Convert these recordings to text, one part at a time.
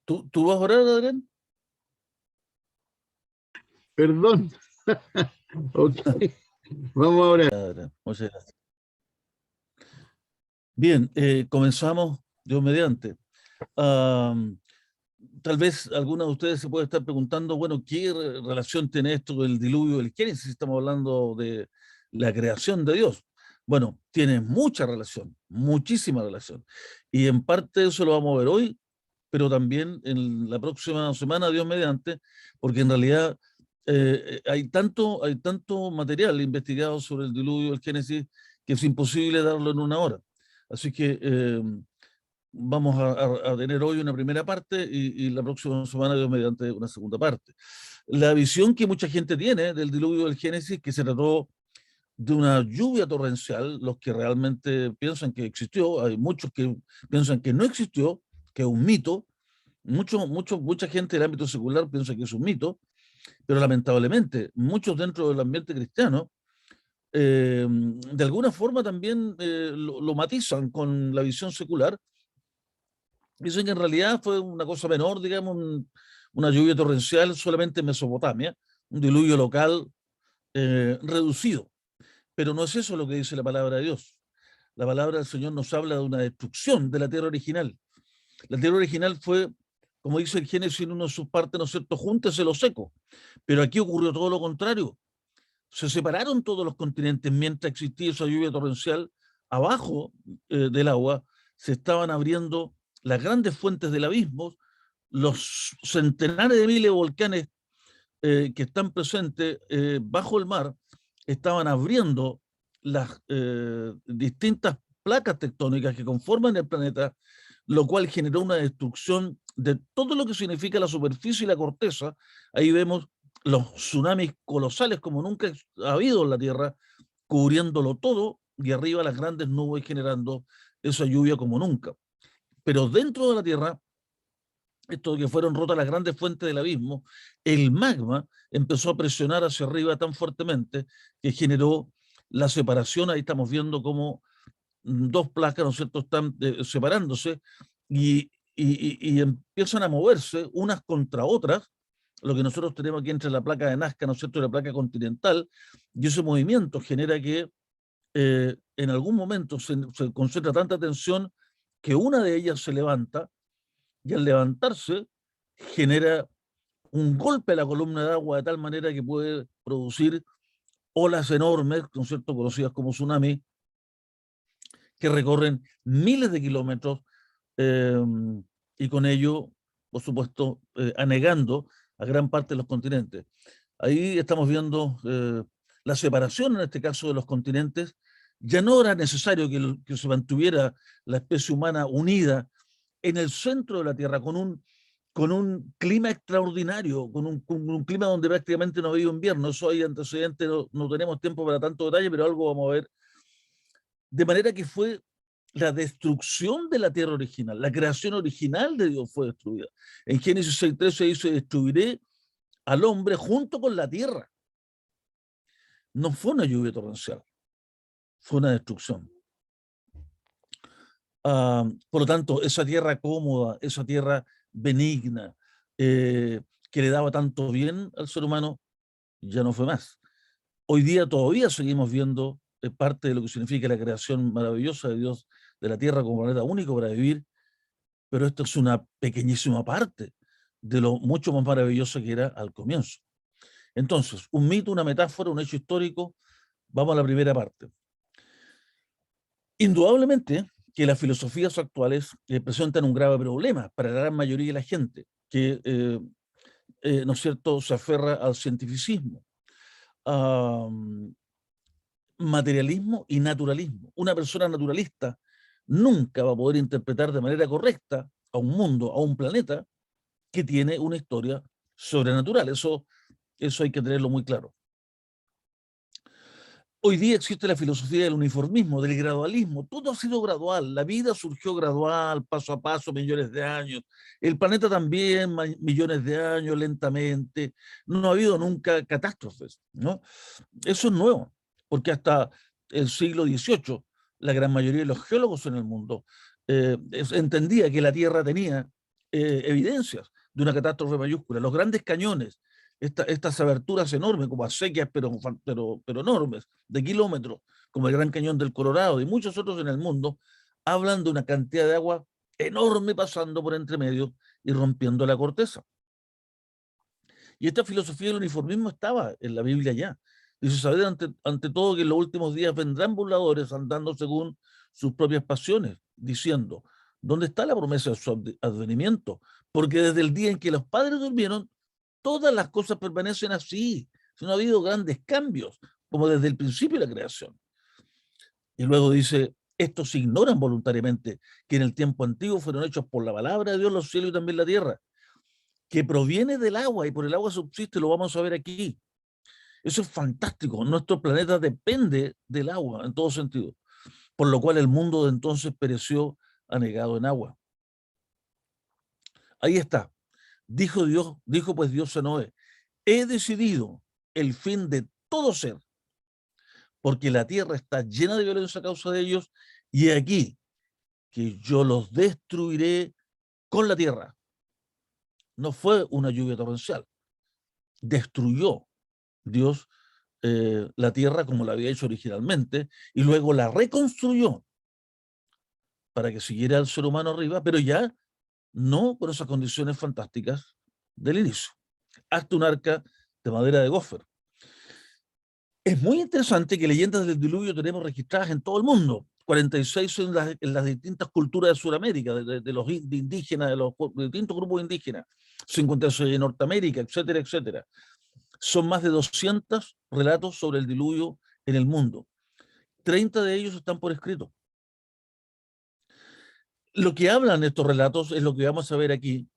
¿Tú vas a orar, Adrián? Perdón. Ok, vamos ahora. Adrián, muchas gracias. Bien, comenzamos, Dios mediante. Am, Tal vez alguno de ustedes se puede estar preguntando, bueno, ¿qué relación tiene esto con el diluvio del Génesis? Estamos hablando de la creación de Dios. Bueno, tiene mucha relación, muchísima relación. Y en parte eso lo vamos a ver hoy, pero también en la próxima semana, Dios mediante, porque en realidad hay tanto material investigado sobre el diluvio del Génesis que es imposible darlo en una hora. Así que vamos a tener hoy una primera parte y la próxima semana, Dios mediante, una segunda parte. La visión que mucha gente tiene del diluvio del Génesis, que se trató de una lluvia torrencial, los que realmente piensan que existió, hay muchos que piensan que no existió, que es un mito, mucha gente del ámbito secular piensa que es un mito, pero lamentablemente muchos dentro del ambiente cristiano de alguna forma también lo matizan con la visión secular. Dicen que en realidad fue una cosa menor, digamos, una lluvia torrencial solamente en Mesopotamia, un diluvio local reducido. Pero no es eso lo que dice la palabra de Dios. La palabra del Señor nos habla de una destrucción de la tierra original. La tierra original fue, como dice el Génesis en una de sus partes, ¿no es cierto?, júntese lo seco. Pero aquí ocurrió todo lo contrario. Se separaron todos los continentes mientras existía esa lluvia torrencial. Abajo del agua se estaban abriendo las grandes fuentes del abismo, los centenares de miles de volcanes que están presentes bajo el mar estaban abriendo las distintas placas tectónicas que conforman el planeta, lo cual generó una destrucción de todo lo que significa la superficie y la corteza. Ahí vemos los tsunamis colosales como nunca ha habido en la Tierra, cubriéndolo todo, y arriba las grandes nubes generando esa lluvia como nunca. Pero dentro de la Tierra, esto que fueron rotas las grandes fuentes del abismo, el magma empezó a presionar hacia arriba tan fuertemente que generó la separación. Ahí estamos viendo cómo dos placas, ¿no es cierto?, están separándose y empiezan a moverse unas contra otras, lo que nosotros tenemos aquí entre la placa de Nazca, ¿no es cierto?, y la placa continental, y ese movimiento genera que en algún momento se concentra tanta tensión que una de ellas se levanta, y al levantarse genera un golpe a la columna de agua de tal manera que puede producir olas enormes, ¿no es cierto?, conocidas como tsunami, que recorren miles de kilómetros eh, y con ello, por supuesto, anegando a gran parte de los continentes. Ahí estamos viendo la separación, en este caso, de los continentes. Ya no era necesario que se mantuviera la especie humana unida en el centro de la Tierra, con un clima extraordinario, con un clima donde prácticamente no había invierno. Eso hay antecedentes, no tenemos tiempo para tanto detalle, pero algo vamos a ver. De manera que fue la destrucción de la tierra original, la creación original de Dios fue destruida. En Génesis 6:13 dice, destruiré al hombre junto con la tierra. No fue una lluvia torrencial, fue una destrucción. Por lo tanto, esa tierra cómoda, esa tierra benigna, que le daba tanto bien al ser humano, ya no fue más. Hoy día todavía seguimos viendo parte de lo que significa la creación maravillosa de Dios de la tierra como planeta único para vivir, pero esto es una pequeñísima parte de lo mucho más maravilloso que era al comienzo. Entonces, un mito, una metáfora, un hecho histórico. Vamos a la primera parte. Indudablemente que las filosofías actuales presentan un grave problema para la gran mayoría de la gente que, ¿no es cierto?, se aferra al cientificismo, materialismo y naturalismo. Una persona naturalista nunca va a poder interpretar de manera correcta a un mundo, a un planeta que tiene una historia sobrenatural. Eso hay que tenerlo muy claro. Hoy día existe la filosofía del uniformismo, del gradualismo. Todo ha sido gradual. La vida surgió gradual, paso a paso, millones de años. El planeta también, millones de años, lentamente. No ha habido nunca catástrofes, ¿no? Eso es nuevo, porque hasta el siglo XVIII la gran mayoría de los geólogos en el mundo entendía que la Tierra tenía evidencias de una catástrofe mayúscula. Los grandes cañones, estas aberturas enormes, como acequias, pero enormes, de kilómetros, como el Gran Cañón del Colorado y muchos otros en el mundo, hablan de una cantidad de agua enorme pasando por entre medio y rompiendo la corteza. Y esta filosofía del uniformismo estaba en la Biblia ya. Dice, saber ante todo que en los últimos días vendrán burladores andando según sus propias pasiones, diciendo, ¿dónde está la promesa de su advenimiento? Porque desde el día en que los padres durmieron, todas las cosas permanecen así. No ha habido grandes cambios, como desde el principio de la creación. Y luego dice, estos ignoran voluntariamente que en el tiempo antiguo fueron hechos por la palabra de Dios los cielos y también la tierra, que proviene del agua y por el agua subsiste, lo vamos a ver aquí. Eso es fantástico. Nuestro planeta depende del agua en todo sentido, por lo cual el mundo de entonces pereció anegado en agua. Ahí está. Dijo pues Dios a Noé, he decidido el fin de todo ser, porque la tierra está llena de violencia a causa de ellos, y aquí que yo los destruiré con la tierra. No fue una lluvia torrencial, destruyó Dios la tierra como la había hecho originalmente y luego la reconstruyó para que siguiera el ser humano arriba, pero ya no con esas condiciones fantásticas del inicio. Hasta un arca de madera de gofer. Es muy interesante que leyendas del diluvio tenemos registradas en todo el mundo. 46 en las distintas culturas de Sudamérica, de los indígenas, de los distintos grupos indígenas, 56 en Norteamérica, etcétera, etcétera. Son más de 200 relatos sobre el diluvio en el mundo. 30 de ellos están por escrito. Lo que hablan estos relatos es lo que vamos a ver aquí.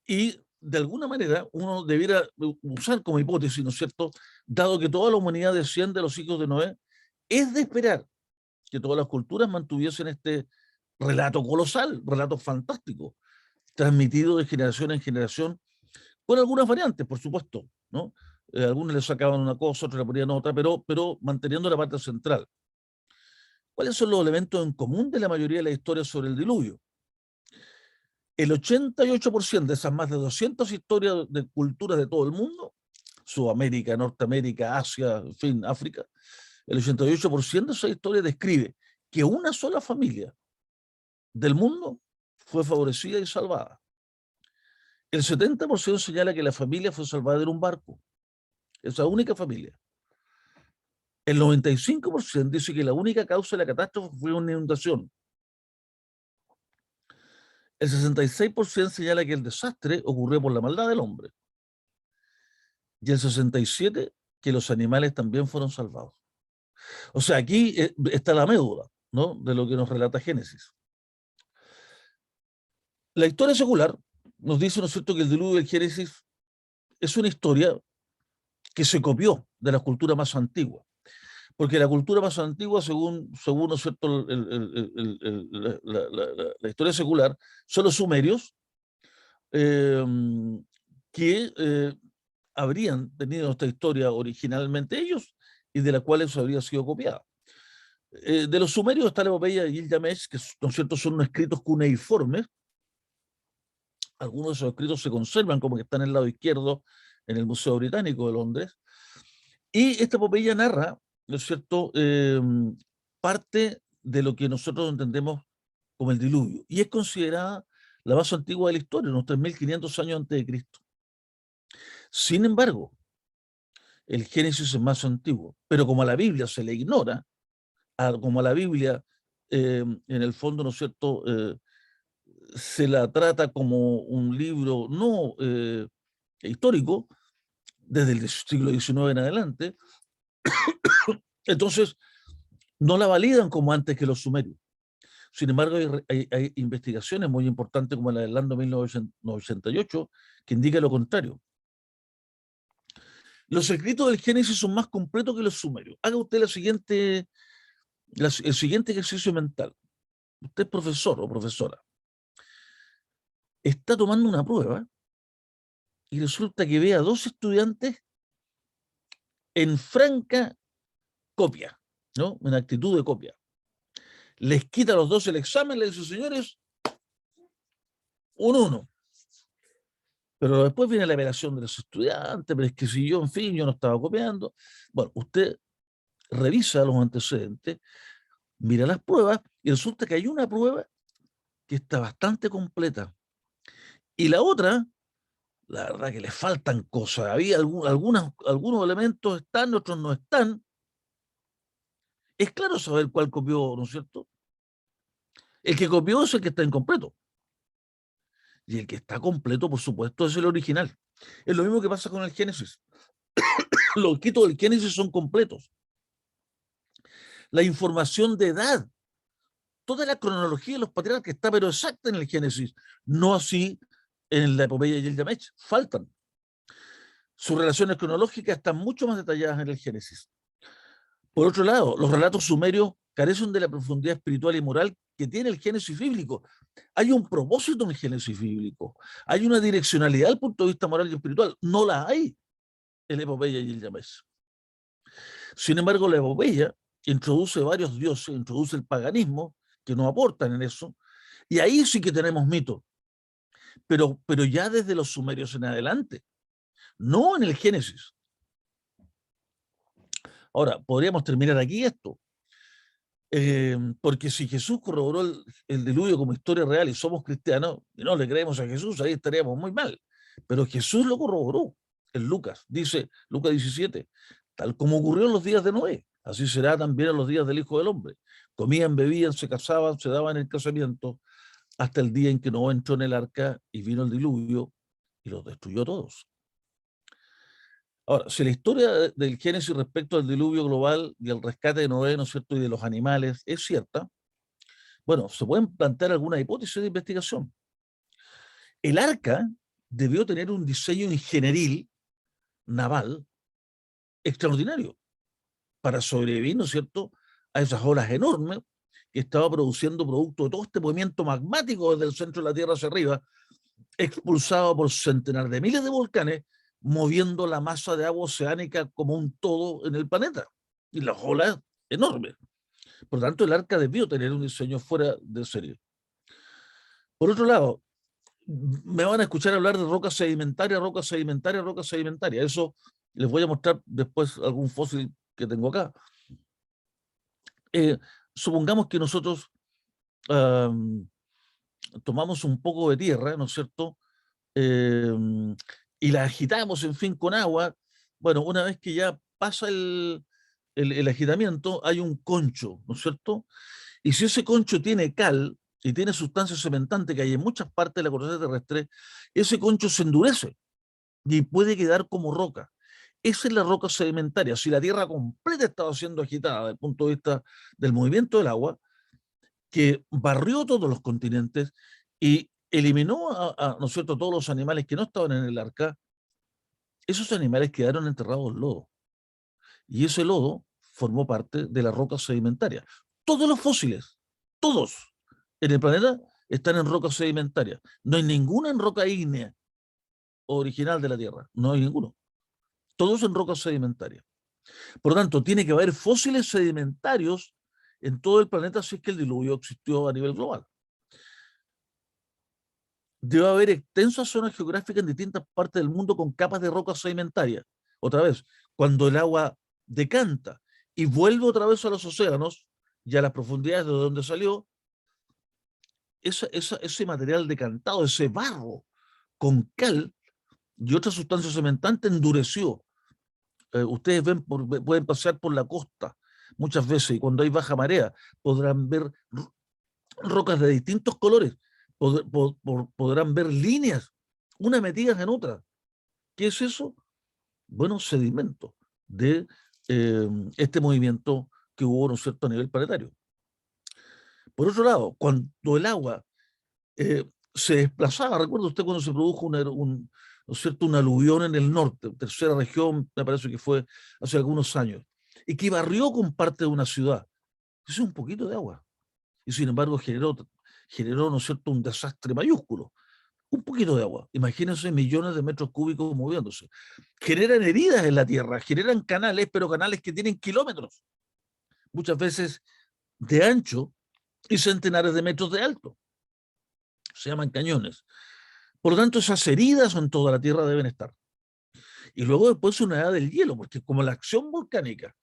Y de alguna manera uno debiera usar como hipótesis, ¿no es cierto? Dado que toda la humanidad desciende de los hijos de Noé, es de esperar que todas las culturas mantuviesen este relato colosal, relato fantástico, transmitido de generación en generación, con algunas variantes, por supuesto, ¿no? Algunos le sacaban una cosa, otros le ponían otra, pero manteniendo la parte central. ¿Cuáles son los elementos en común de la mayoría de las historias sobre el diluvio? El 88% de esas más de 200 historias de culturas de todo el mundo, Sudamérica, Norteamérica, Asia, en fin, África, el 88% de esas historias describe que una sola familia del mundo fue favorecida y salvada. El 70% señala que la familia fue salvada en un barco, esa única familia. El 95% dice que la única causa de la catástrofe fue una inundación. El 66% señala que el desastre ocurrió por la maldad del hombre. Y el 67% que los animales también fueron salvados. O sea, aquí está la médula, ¿no?, de lo que nos relata Génesis. La historia secular nos dice, ¿no es cierto?, que el diluvio del Génesis es una historia que se copió de la cultura más antigua. Porque la cultura más antigua, según ¿no es cierto?, la historia secular, son los sumerios, que habrían tenido esta historia originalmente ellos y de la cual eso habría sido copiada. De los sumerios está la epopeya de Gilgamesh, que, ¿no es cierto?, son unos escritos cuneiformes. Algunos de esos escritos se conservan, como que están en el lado izquierdo en el Museo Británico de Londres. Y esta epopeya narra, ¿no es cierto?, parte de lo que nosotros entendemos como el diluvio. Y es considerada la más antigua de la historia, unos 3.500 años antes de Cristo. Sin embargo, el Génesis es más antiguo, pero como a la Biblia se le ignora, como a la Biblia, en el fondo, ¿no es cierto?, se la trata como un libro no histórico, desde el siglo XIX en adelante, entonces no la validan como antes que los sumerios. Sin embargo, hay investigaciones muy importantes como la del año 1988 que indica lo contrario. Los escritos del Génesis son más completos que los sumerios. Haga usted el siguiente ejercicio mental. Usted es profesor o profesora. Está tomando una prueba y resulta que ve a dos estudiantes en franca copia, ¿no?, en actitud de copia. Les quita a los dos el examen, les dice, señores, un 1. Pero después viene la apelación de los estudiantes, pero es que si yo, en fin, yo no estaba copiando. Bueno, usted revisa los antecedentes, mira las pruebas y resulta que hay una prueba que está bastante completa. Y la otra, la verdad que le faltan cosas. Había algunos elementos están, otros no están. Es claro saber cuál copió, ¿no es cierto? El que copió es el que está incompleto. Y el que está completo, por supuesto, es el original. Es lo mismo que pasa con el Génesis. Los quitos del Génesis son completos. La información de edad, toda la cronología de los patriarcas está pero exacta en el Génesis, no así en la epopeya y el Gilgamesh. Faltan. Sus relaciones cronológicas están mucho más detalladas en el Génesis. Por otro lado, los relatos sumerios carecen de la profundidad espiritual y moral que tiene el Génesis bíblico. Hay un propósito en el Génesis bíblico. Hay una direccionalidad al punto de vista moral y espiritual. No la hay en la epopeya y el Gilgamesh. Sin embargo, la epopeya introduce varios dioses, introduce el paganismo, que no aportan en eso, y ahí sí que tenemos mitos, pero ya desde los sumerios en adelante, no en el Génesis. Ahora, podríamos terminar aquí esto, porque si Jesús corroboró el diluvio como historia real y somos cristianos y no le creemos a Jesús, ahí estaríamos muy mal. Pero Jesús lo corroboró en Lucas, dice Lucas 17, tal como ocurrió en los días de Noé, así será también en los días del Hijo del Hombre. Comían, bebían, se casaban, se daban el casamiento, hasta el día en que Noé entró en el arca y vino el diluvio y los destruyó a todos. Ahora, si la historia del Génesis respecto al diluvio global y al rescate de Noé, ¿no es cierto?, y de los animales es cierta, bueno, se pueden plantear algunas hipótesis de investigación. El arca debió tener un diseño ingenieril naval extraordinario para sobrevivir, ¿no es cierto?, a esas olas enormes que estaba produciendo producto de todo este movimiento magmático desde el centro de la Tierra hacia arriba, expulsado por centenares de miles de volcanes, moviendo la masa de agua oceánica como un todo en el planeta. Y las olas enormes. Por lo tanto, el arca debió tener un diseño fuera de serie. Por otro lado, me van a escuchar hablar de roca sedimentaria, roca sedimentaria, roca sedimentaria. Eso les voy a mostrar después algún fósil que tengo acá. Supongamos que nosotros tomamos un poco de tierra, ¿no es cierto?, y la agitamos, en fin, con agua. Bueno, una vez que ya pasa el agitamiento, hay un concho, ¿no es cierto? Y si ese concho tiene cal y tiene sustancia cementante que hay en muchas partes de la corteza terrestre, ese concho se endurece y puede quedar como roca. Esa es la roca sedimentaria. Si la tierra completa estaba siendo agitada desde el punto de vista del movimiento del agua, que barrió todos los continentes y eliminó ¿no es cierto?, todos los animales que no estaban en el arca, esos animales quedaron enterrados en lodo. Y ese lodo formó parte de la roca sedimentaria. Todos los fósiles, todos en el planeta, están en roca sedimentaria. No hay ninguna en roca ígnea original de la Tierra. No hay ninguno. Todos en roca sedimentaria. Por lo tanto, tiene que haber fósiles sedimentarios en todo el planeta si es que el diluvio existió a nivel global. Debe haber extensas zonas geográficas en distintas partes del mundo con capas de roca sedimentaria. Otra vez, cuando el agua decanta y vuelve otra vez a los océanos y a las profundidades de donde salió, ese material decantado, ese barro con cal y otras sustancias cementantes endureció. Ustedes pueden pasear por la costa muchas veces y cuando hay baja marea podrán ver rocas de distintos colores, podrán ver líneas, unas metidas en otras. ¿Qué es eso? Bueno, sedimento de este movimiento que hubo, ¿no es cierto?, a nivel planetario. Por otro lado, cuando el agua se desplazaba, recuerda usted cuando se produjo ¿no es cierto?, un aluvión en el norte, tercera región, me parece que fue hace algunos años, y que barrió con parte de una ciudad. Eso es un poquito de agua. Y sin embargo generó, ¿no es cierto?, un desastre mayúsculo. Un poquito de agua. Imagínense millones de metros cúbicos moviéndose. Generan heridas en la tierra, generan canales, pero canales que tienen kilómetros, muchas veces de ancho y centenares de metros de alto. se llaman cañones. Por lo tanto, esas heridas en toda la Tierra deben estar. Y luego después una edad del hielo, porque como la acción volcánica,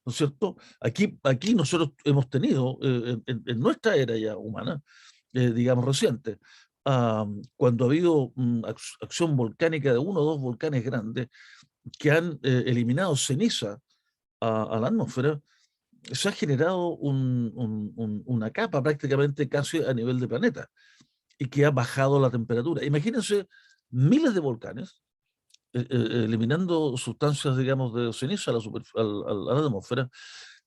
¿no es cierto? Aquí nosotros hemos tenido, en nuestra era ya humana, digamos reciente, cuando ha habido acción volcánica de uno o dos volcanes grandes que han eliminado ceniza a la atmósfera, se ha generado una capa prácticamente casi a nivel de planeta y que ha bajado la temperatura. Imagínense miles de volcanes eliminando sustancias, digamos, de ceniza a la atmósfera.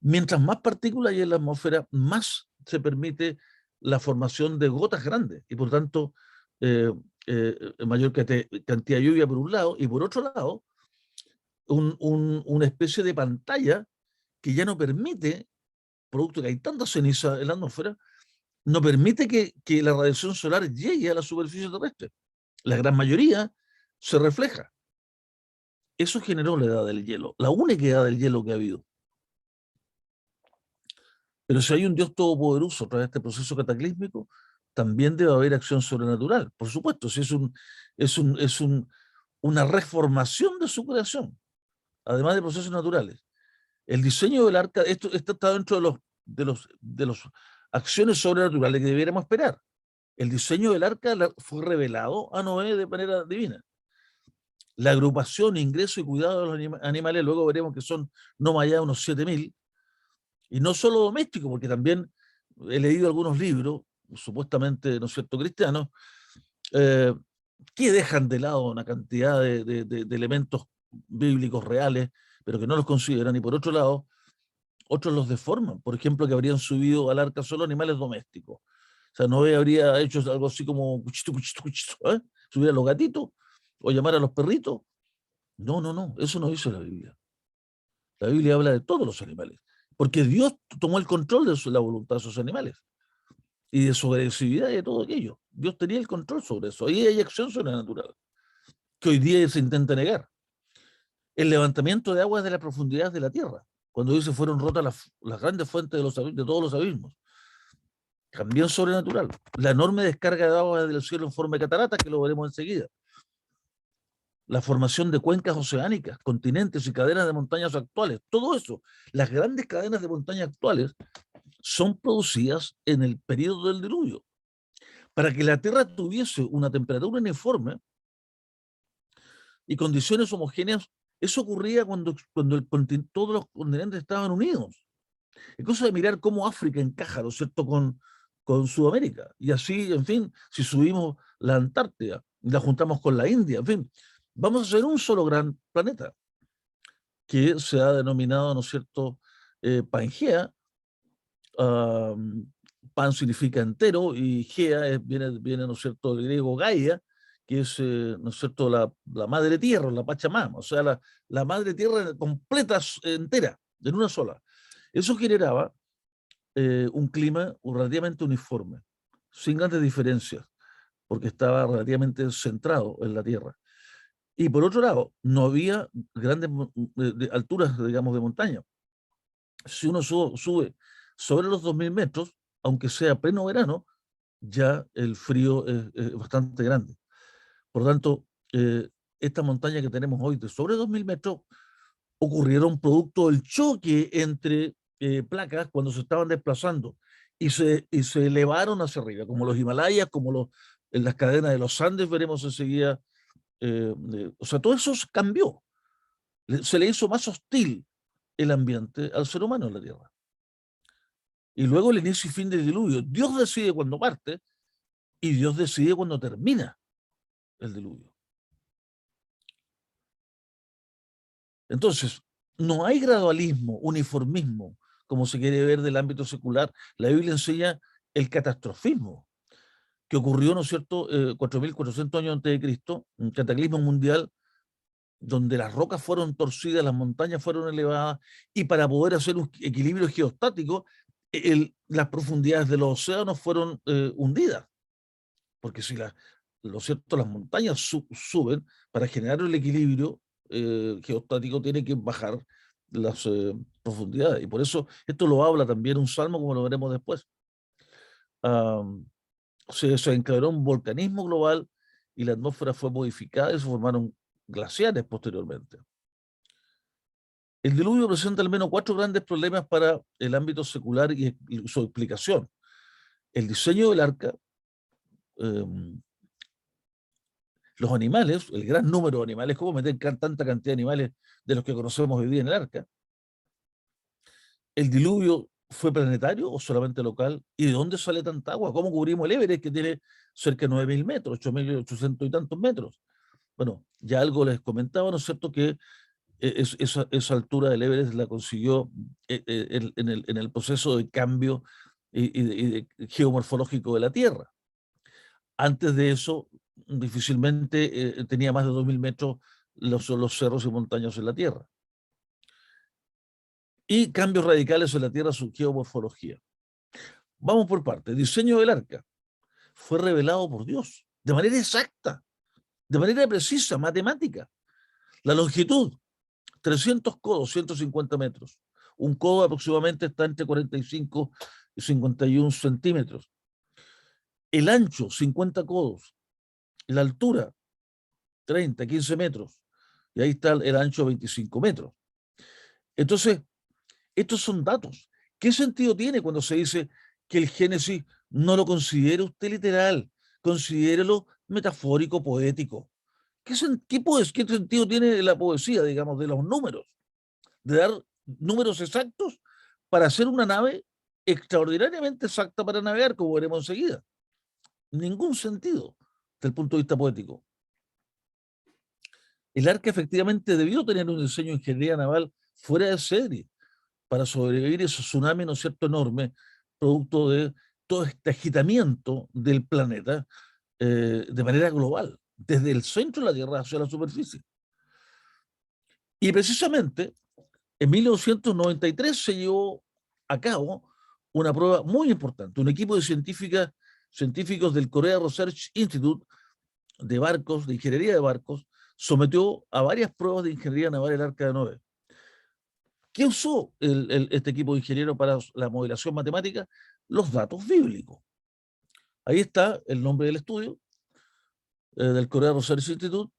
Mientras más partículas hay en la atmósfera, más se permite la formación de gotas grandes y por tanto mayor cantidad de lluvia por un lado y por otro lado una especie de pantalla que ya no permite, producto que hay tanta ceniza en la atmósfera, no permite que la radiación solar llegue a la superficie terrestre. La gran mayoría se refleja. Eso generó la edad del hielo, la única edad del hielo que ha habido. Pero si hay un Dios todopoderoso a través de este proceso cataclísmico, también debe haber acción sobrenatural. Por supuesto, si una reformación de su creación, además de procesos naturales. El diseño del arca, esto está dentro de los acciones sobrenaturales que debiéramos esperar. El diseño del arca fue revelado a Noé de manera divina. La agrupación, ingreso y cuidado de los animales, luego veremos que son no más allá de unos 7.000, y no solo domésticos, porque también he leído algunos libros, supuestamente, ¿no es cierto?, cristianos, eh, que dejan de lado una cantidad de elementos bíblicos reales, pero que no los consideran, y por otro lado, otros los deforman. Por ejemplo, que habrían subido al arca solo animales domésticos. O sea, Noé habría hecho algo así como cuchito, cuchito, cuchito, subir a los gatitos o llamar a los perritos. No, no, no, eso no dice la Biblia. La Biblia habla de todos los animales, porque Dios tomó el control de la voluntad de esos animales y de su agresividad y de todo aquello. Dios tenía el control sobre eso. Ahí hay acción sobrenatural, que hoy día se intenta negar. El levantamiento de aguas de la profundidad de la tierra, cuando dice fueron rotas las grandes fuentes de todos los abismos. También sobrenatural. La enorme descarga de agua del cielo en forma de cataratas, que lo veremos enseguida. La formación de cuencas oceánicas, continentes y cadenas de montañas actuales. Todo eso, las grandes cadenas de montañas actuales son producidas en el periodo del diluvio. Para que la Tierra tuviese una temperatura uniforme y condiciones homogéneas, eso ocurría cuando todos los continentes estaban unidos. Es cosa de mirar cómo África encaja, ¿no es cierto?, con Sudamérica. Y así, en fin, si subimos la Antártida y la juntamos con la India, en fin, vamos a ser un solo gran planeta que se ha denominado, ¿no es cierto?, Pangea. Pan significa entero y Gea viene, ¿no es cierto?, del griego Gaia, que es, ¿no es cierto?, la madre tierra, la Pachamama, o sea, la madre tierra completa, entera, en una sola. Eso generaba un clima relativamente uniforme, sin grandes diferencias, porque estaba relativamente centrado en la tierra. Y por otro lado, no había grandes alturas, digamos, de montaña. Si uno sube sobre los 2.000 metros, aunque sea pleno verano, ya el frío es bastante grande. Por lo tanto, esta montaña que tenemos hoy de sobre 2.000 metros ocurrieron producto del choque entre placas cuando se estaban desplazando y se elevaron hacia arriba, como los Himalayas, como en las cadenas de los Andes, veremos enseguida. O sea, todo eso cambió. Se le hizo más hostil el ambiente al ser humano en la Tierra. Y luego el inicio y fin del diluvio. Dios decide cuándo parte y Dios decide cuándo termina el diluvio. Entonces, no hay gradualismo, uniformismo, como se quiere ver del ámbito secular. La Biblia enseña el catastrofismo, que ocurrió, ¿no es cierto?, 4.400 años antes de Cristo, un cataclismo mundial donde las rocas fueron torcidas, las montañas fueron elevadas, y para poder hacer un equilibrio geostático, las profundidades de los océanos fueron hundidas. Porque si lo cierto, las montañas suben, para generar el equilibrio geostático tiene que bajar las profundidades. Y por eso esto lo habla también un salmo, como lo veremos después. se desencadenó un volcanismo global y la atmósfera fue modificada y se formaron glaciares posteriormente. El diluvio presenta al menos 4 grandes problemas para el ámbito secular y su explicación. El diseño del arca, eh, los animales, el gran número de animales, cómo meter tanta cantidad de animales de los que conocemos hoy día en el arca. ¿El diluvio fue planetario o solamente local? ¿Y de dónde sale tanta agua? ¿Cómo cubrimos el Everest, que tiene cerca de 9.000 metros, 8.800 y tantos metros? Bueno, ya algo les comentaba, ¿no es cierto?, que esa altura del Everest la consiguió en el proceso de cambio y geomorfológico de la Tierra. Antes de eso, difícilmente tenía más de 2.000 metros los cerros y montañas en la Tierra. Y cambios radicales en la Tierra, su geomorfología. Vamos por partes. Diseño del arca. Fue revelado por Dios, de manera exacta, de manera precisa, matemática. La longitud, 300 codos, 150 metros. Un codo aproximadamente está entre 45 y 51 centímetros. El ancho, 50 codos. La altura, 30, 15 metros. Y ahí está el ancho, 25 metros. Entonces, estos son datos. ¿Qué sentido tiene cuando se dice que el Génesis no lo considere usted literal? Considérelo metafórico, poético. ¿Qué sentido tiene la poesía, digamos, de los números? De dar números exactos para hacer una nave extraordinariamente exacta para navegar, como veremos enseguida. Ningún sentido desde el punto de vista poético. El arca efectivamente debió tener un diseño de ingeniería naval fuera de serie para sobrevivir ese tsunami, ¿no es cierto?, enorme, producto de todo este agitamiento del planeta de manera global, desde el centro de la Tierra hacia la superficie. Y precisamente en 1993 se llevó a cabo una prueba muy importante. Un equipo de científicos del Korea Research Institute de barcos, de ingeniería de barcos, sometió a varias pruebas de ingeniería naval el Arca de Noé. ¿Qué usó este equipo de ingenieros para la modelación matemática? Los datos bíblicos. Ahí está el nombre del estudio del Korea Research Institute.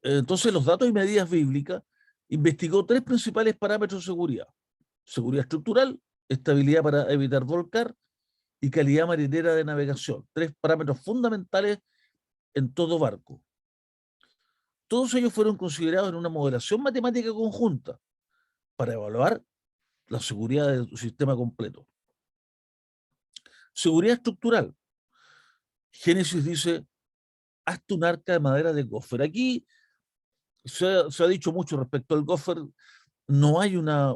Entonces, los datos y medidas bíblicas investigó 3 principales parámetros de seguridad. Seguridad estructural, estabilidad para evitar volcar y calidad marinera de navegación. 3 parámetros fundamentales en todo barco. Todos ellos fueron considerados en una modelación matemática conjunta para evaluar la seguridad del sistema completo. Seguridad estructural. Génesis dice, hazte un arca de madera de gofer. Aquí se ha dicho mucho respecto al gofer. No hay una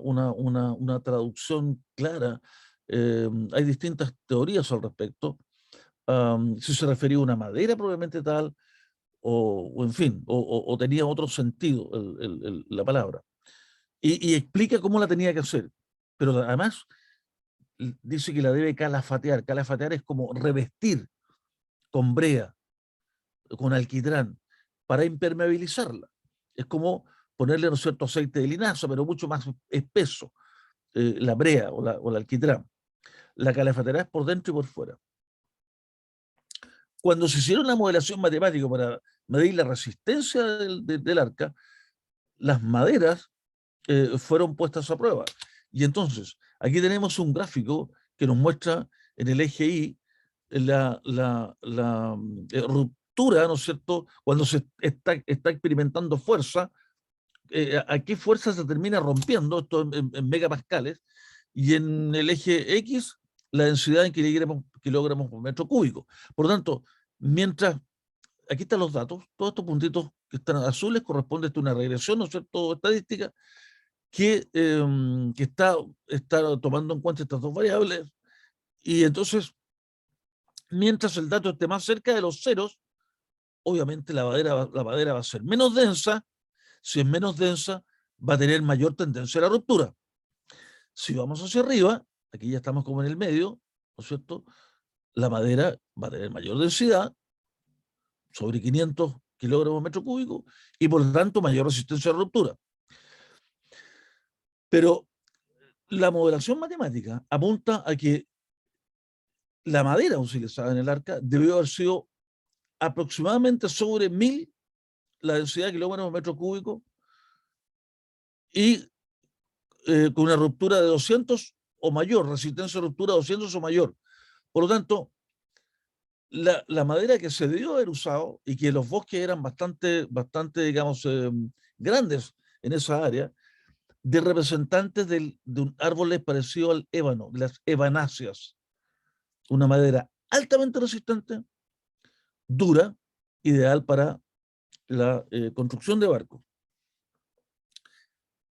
traducción clara. Hay distintas teorías al respecto. Si se refería a una madera probablemente tal, o en fin, o tenía otro sentido la palabra. Y explica cómo la tenía que hacer. Pero además dice que la debe calafatear. Calafatear es como revestir con brea, con alquitrán, para impermeabilizarla. Es como ponerle, ¿no es cierto?, aceite de linaza, pero mucho más espeso, la brea o la alquitrán. La calafateará es por dentro y por fuera. Cuando se hicieron la modelación matemática para medir la resistencia del arca, las maderas fueron puestas a prueba. Y entonces, aquí tenemos un gráfico que nos muestra en el eje Y la ruptura, ¿no es cierto?, cuando se está experimentando fuerza, a qué fuerza se termina rompiendo, esto en megapascales, y en el eje X, la densidad en kilogramos por metro cúbico. Por lo tanto, mientras, aquí están los datos, todos estos puntitos que están azules corresponden a una regresión, ¿no es cierto?, estadística, que está tomando en cuenta estas dos variables, y entonces, mientras el dato esté más cerca de los ceros, obviamente la madera va a ser menos densa. Si es menos densa, va a tener mayor tendencia a la ruptura. Si vamos hacia arriba, aquí ya estamos como en el medio, ¿no es cierto?, la madera va a tener mayor densidad, sobre 500 kilogramos metro cúbico, y por lo tanto mayor resistencia a la ruptura. Pero la modelación matemática apunta a que la madera utilizada en el arca debió haber sido aproximadamente sobre 1000 la densidad de kilómetros por metro cúbico y con una ruptura de 200 o mayor, resistencia a ruptura de 200 o mayor. Por lo tanto, la madera que se debió haber usado y que los bosques eran bastante digamos, grandes en esa área, de representantes de un árbol parecido al ébano, de las ebanáceas, una madera altamente resistente, dura, ideal para la construcción de barcos.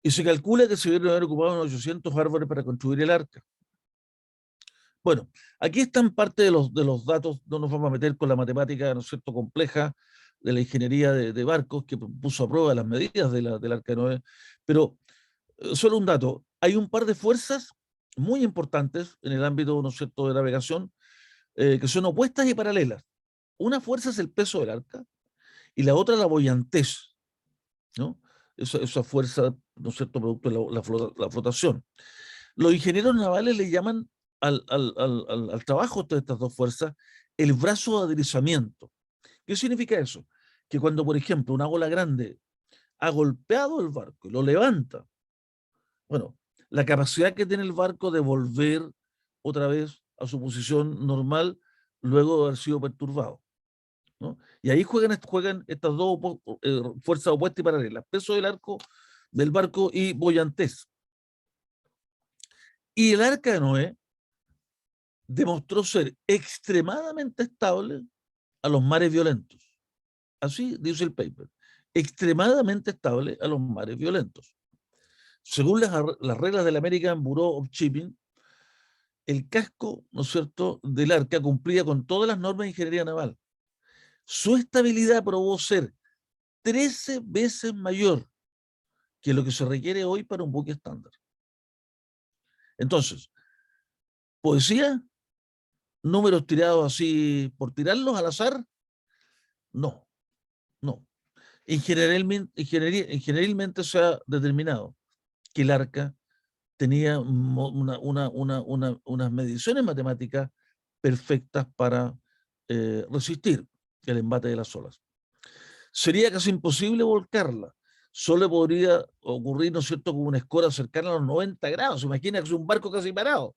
Y se calcula que se debieron haber ocupado unos 800 árboles para construir el arca. Bueno, aquí están parte de los datos, no nos vamos a meter con la matemática, ¿no es cierto?, compleja de la ingeniería de barcos que puso a prueba las medidas del arca de Noé, pero solo un dato, hay un par de fuerzas muy importantes en el ámbito, ¿no es cierto?, de navegación, que son opuestas y paralelas. Una fuerza es el peso del arca y la otra la buoyantez, ¿no? Esa fuerza, ¿no es cierto?, producto de la flotación. Los ingenieros navales le llaman al trabajo de estas dos fuerzas el brazo de aderezamiento. ¿Qué significa eso? Que cuando, por ejemplo, una ola grande ha golpeado el barco y lo levanta, bueno, la capacidad que tiene el barco de volver otra vez a su posición normal luego de haber sido perturbado, ¿no? Y ahí juegan estas dos fuerzas opuestas y paralelas, peso del barco y buoyantez. Y el arca de Noé demostró ser extremadamente estable a los mares violentos. Así dice el paper. Extremadamente estable a los mares violentos. Según las reglas del American Bureau of Shipping, el casco, ¿no es cierto?, del arca cumplía con todas las normas de ingeniería naval. Su estabilidad probó ser 13 veces mayor que lo que se requiere hoy para un buque estándar. Entonces, poesía, números tirados así por tirarlos al azar, no, no. Generalmente se ha determinado que el arca tenía unas mediciones matemáticas perfectas para resistir el embate de las olas. Sería casi imposible volcarla. Solo podría ocurrir, ¿no es cierto?, con una escora cercana a los 90 grados. Imagina que es un barco casi parado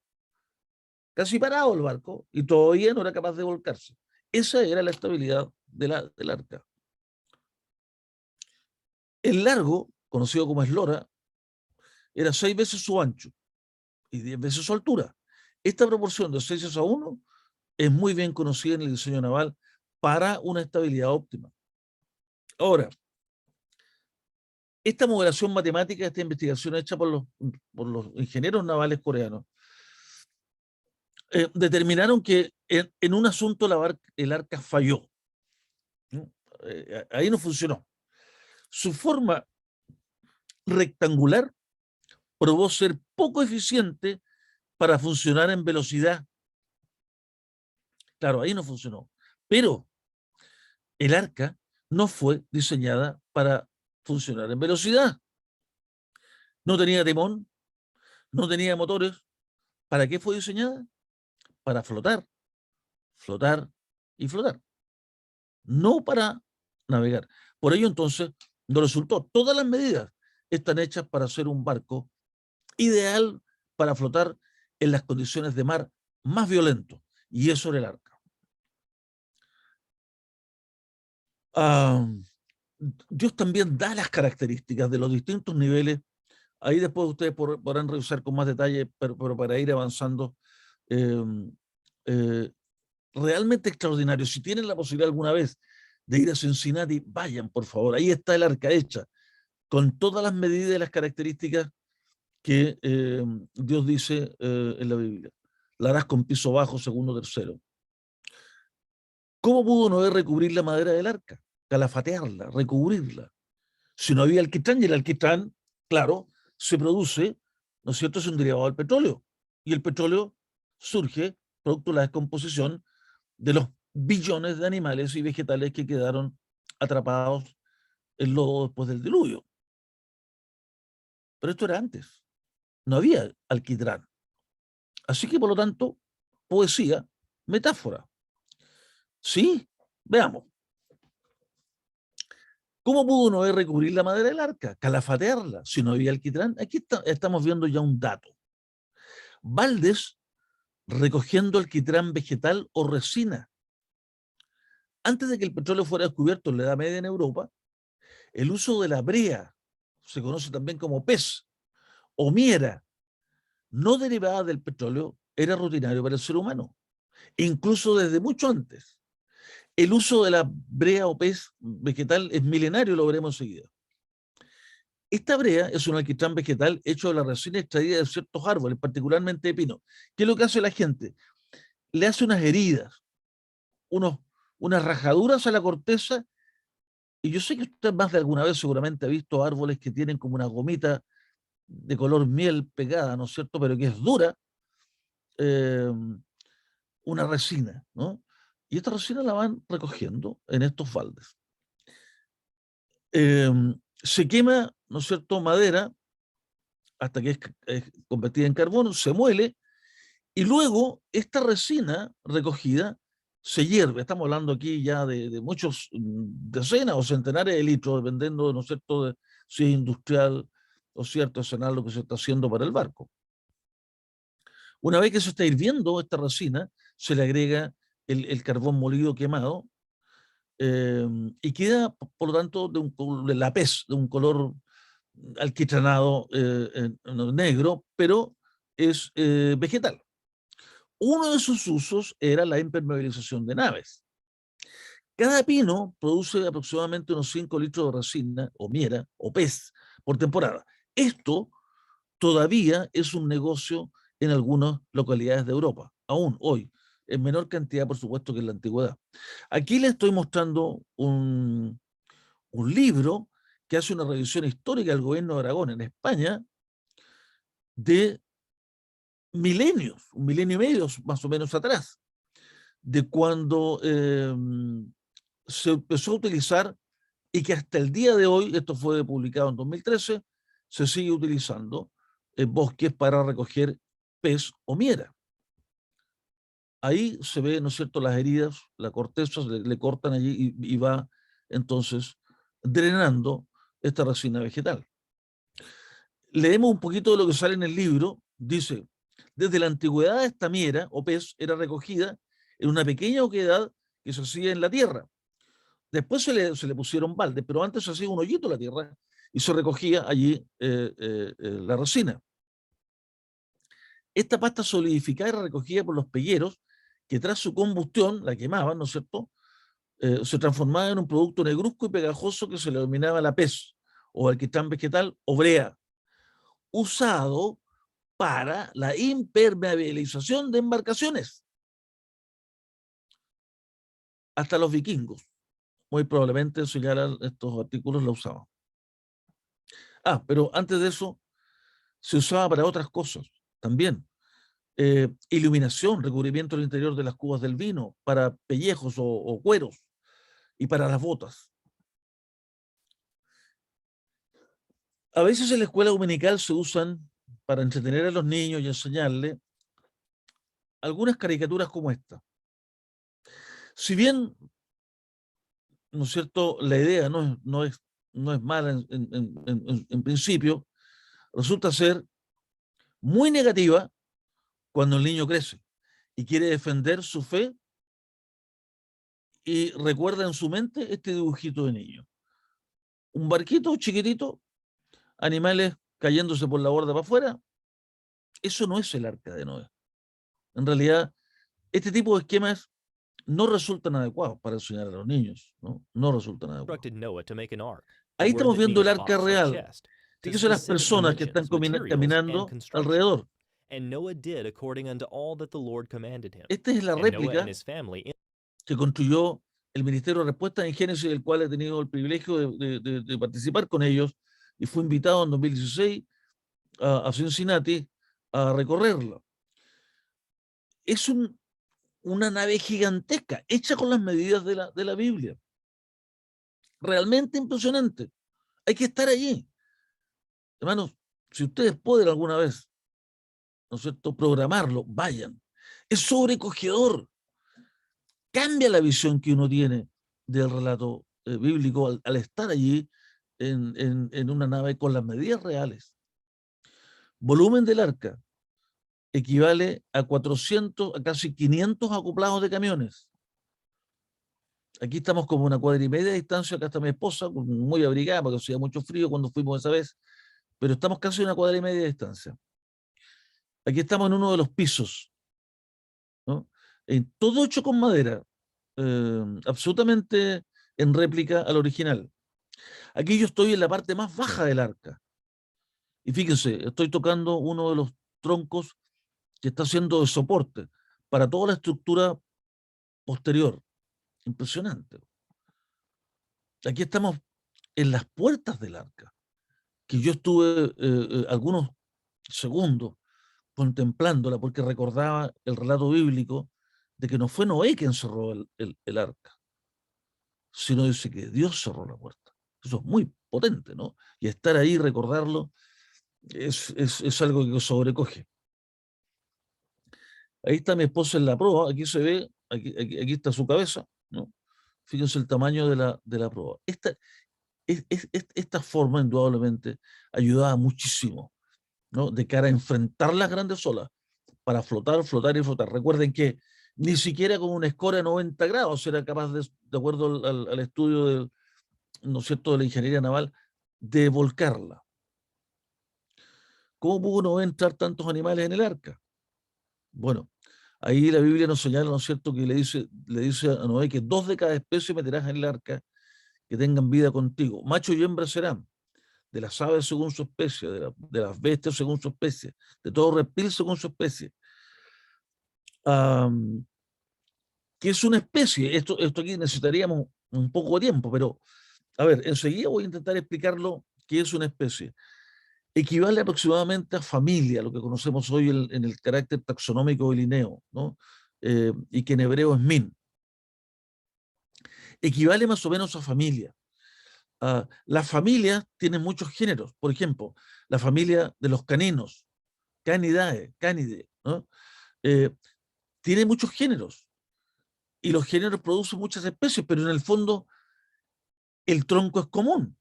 el barco, y todavía no era capaz de volcarse. Esa era la estabilidad del arca. El largo, conocido como eslora, era 6 veces su ancho y 10 veces su altura. Esta proporción de 6:1 es muy bien conocida en el diseño naval para una estabilidad óptima. Ahora, esta modelación matemática, esta investigación hecha por los ingenieros navales coreanos, determinaron que en un asunto el arca falló, ¿no? Ahí no funcionó. Su forma rectangular probó ser poco eficiente para funcionar en velocidad. Claro, ahí no funcionó. Pero el arca no fue diseñada para funcionar en velocidad. No tenía timón, no tenía motores. ¿Para qué fue diseñada? Para flotar, flotar y flotar. No para navegar. Por ello, entonces, no resultó. Todas las medidas están hechas para ser un barco ideal para flotar en las condiciones de mar más violentos. Y eso era el arca. Dios también da las características de los distintos niveles. Ahí después ustedes podrán revisar con más detalle, pero para ir avanzando, eh, eh, realmente extraordinario. Si tienen la posibilidad alguna vez de ir a Cincinnati, vayan, por favor. Ahí está el arca hecha, con todas las medidas y las características que Dios dice en la Biblia. La harás con piso bajo, segundo, tercero. ¿Cómo pudo Noé recubrir la madera del arca? Calafatearla, recubrirla. Si no había alquitrán, y el alquitrán, claro, se produce, ¿no es cierto?, es un derivado del petróleo. Y el petróleo surge producto de la descomposición de los billones de animales y vegetales que quedaron atrapados en lodo después del diluvio. Pero esto era antes. No había alquitrán. Así que, por lo tanto, poesía, metáfora. Sí, veamos. ¿Cómo pudo Noé recubrir la madera del arca? Calafatearla, si no había alquitrán. Aquí estamos viendo ya un dato. Baldes recogiendo alquitrán vegetal o resina. Antes de que el petróleo fuera descubierto en la Edad Media en Europa, el uso de la brea, se conoce también como pez, o miera, no derivada del petróleo, era rutinario para el ser humano, incluso desde mucho antes. El uso de la brea o pez vegetal es milenario, lo veremos enseguida. Esta brea es un alquitrán vegetal hecho de la resina extraída de ciertos árboles, particularmente de pino. ¿Qué es lo que hace la gente? Le hace unas heridas, unas rajaduras a la corteza, y yo sé que usted más de alguna vez seguramente ha visto árboles que tienen como una gomita de color miel pegada, ¿no es cierto?, pero que es dura, eh, una resina, ¿no? Y esta resina la van recogiendo en estos baldes. Se quema, ¿no es cierto?, madera hasta que es convertida en carbono, se muele, y luego esta resina recogida se hierve. Estamos hablando aquí ya de muchos decenas o centenares de litros, dependiendo, ¿no es cierto?, de si es industrial o si es artesanal lo que se está haciendo para el barco. Una vez que se está hirviendo esta resina, se le agrega el carbón molido quemado, y queda, por lo tanto, de la pez, de un color alquitranado negro, pero es vegetal. Uno de sus usos era la impermeabilización de naves. Cada pino produce aproximadamente unos 5 litros de resina o miera o pez por temporada. Esto todavía es un negocio en algunas localidades de Europa, aún hoy, en menor cantidad, por supuesto, que en la antigüedad. Aquí les estoy mostrando un libro que hace una revisión histórica del gobierno de Aragón en España de milenios, un milenio y medio más o menos atrás, de cuando se empezó a utilizar y que hasta el día de hoy, esto fue publicado en 2013, se sigue utilizando bosques para recoger pez o miera. Ahí se ve, ¿no es cierto?, las heridas, la corteza, le cortan allí y va entonces drenando esta resina vegetal. Leemos un poquito de lo que sale en el libro. Dice, desde la antigüedad esta miera o pez era recogida en una pequeña oquedad que se hacía en la tierra. Después se le pusieron baldes, pero antes se hacía un hoyito en la tierra y se recogía allí la resina. Esta pasta solidificada era recogida por los pegueros que tras su combustión la quemaban, ¿no es cierto?, se transformaba en un producto negruzco y pegajoso que se le denominaba la pez o alquitrán vegetal o brea, usado para la impermeabilización de embarcaciones. Hasta los vikingos, muy probablemente, señalan estos artículos, la usaban. Pero antes de eso, se usaba para otras cosas también. Iluminación, recubrimiento del interior de las cubas del vino, para pellejos o cueros, y para las botas. A veces en la escuela dominical se usan para entretener a los niños y enseñarles algunas caricaturas como esta. Si bien, ¿no es cierto?, la idea no es mala en principio, resulta ser muy negativa cuando el niño crece y quiere defender su fe y recuerda en su mente este dibujito de niño. Un barquito chiquitito, animales cayéndose por la borda para afuera. Eso no es el arca de Noé. En realidad, este tipo de esquemas no resultan adecuados para enseñar a los niños, no resultan adecuados. Ahí estamos viendo el arca real. Fíjense las personas que están caminando alrededor. Esta es la réplica que construyó el Ministerio de Respuesta en Génesis, del cual he tenido el privilegio de participar con ellos, y fue invitado en 2016 a Cincinnati a recorrerlo. Es una nave gigantesca, hecha con las medidas de la Biblia. Realmente impresionante. Hay que estar allí. Hermanos, si ustedes pueden alguna vez, ¿no es cierto?, programarlo, vayan. Es sobrecogedor. cambia la visión que uno tiene del relato bíblico al estar allí en una nave con las medidas reales. Volumen del arca equivale a 400, a casi 500 acoplados de camiones. Aquí estamos como una cuadra y media de distancia, acá está mi esposa, muy abrigada porque hacía mucho frío cuando fuimos esa vez, pero estamos casi a una cuadra y media de distancia. Aquí estamos en uno de los pisos, ¿no? Todo hecho con madera, absolutamente en réplica al original. Aquí yo estoy en la parte más baja del arca. Y fíjense, estoy tocando uno de los troncos que está haciendo de soporte para toda la estructura posterior. Impresionante. Aquí estamos en las puertas del arca, que yo estuve algunos segundos contemplándola porque recordaba el relato bíblico de que no fue Noé quien cerró el arca, sino dice que Dios cerró la puerta. Eso es muy potente, ¿no? Y estar ahí, recordarlo, es algo que sobrecoge. Ahí está mi esposa en la proa, aquí se ve, aquí está su cabeza, ¿no? Fíjense el tamaño de la proa. Esta forma, indudablemente, ayudaba muchísimo, ¿no? De cara a enfrentar las grandes olas, para flotar, flotar y flotar. Recuerden que ni siquiera con una escoria de 90 grados era capaz, de acuerdo al estudio del, ¿no es cierto?, de la ingeniería naval, de volcarla. ¿Cómo pudo no entrar tantos animales en el arca? Bueno, ahí la Biblia nos señala, ¿no es cierto?, que le dice a Noé que 2 de cada especie meterás en el arca que tengan vida contigo. Macho y hembra serán, de las aves según su especie, de las bestias según su especie, de todo reptil según su especie. ¿Qué es una especie? Esto aquí necesitaríamos un poco de tiempo, pero a ver, enseguida voy a intentar explicarlo qué es una especie. Equivale aproximadamente a familia, lo que conocemos hoy en el carácter taxonómico de Linneo, ¿no? Y que en hebreo es min. Equivale más o menos a familia. Las familias tienen muchos géneros. Por ejemplo, la familia de los caninos, Canidae, ¿no? Tiene muchos géneros. Y los géneros producen muchas especies, pero en el fondo el tronco es común.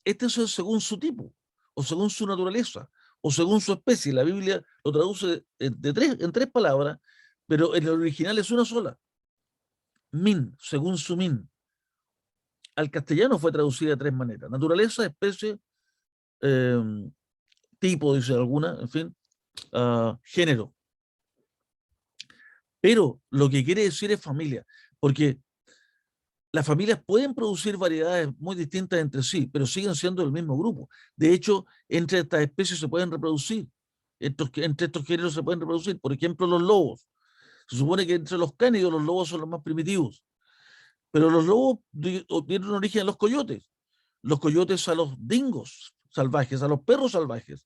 Este es según su tipo, o según su naturaleza, o según su especie. La Biblia lo traduce en 3 palabras, pero en el original es una sola. Min, según su min. Al castellano fue traducida de 3 maneras. Naturaleza, especie, eh, tipo, dice alguna, en fin, género. Pero lo que quiere decir es familia, porque las familias pueden producir variedades muy distintas entre sí, pero siguen siendo del mismo grupo. De hecho, entre estas especies se pueden reproducir, entre estos géneros se pueden reproducir. Por ejemplo, los lobos. Se supone que entre los cánidos los lobos son los más primitivos, pero los lobos tienen un origen a los coyotes a los dingos salvajes, a los perros salvajes,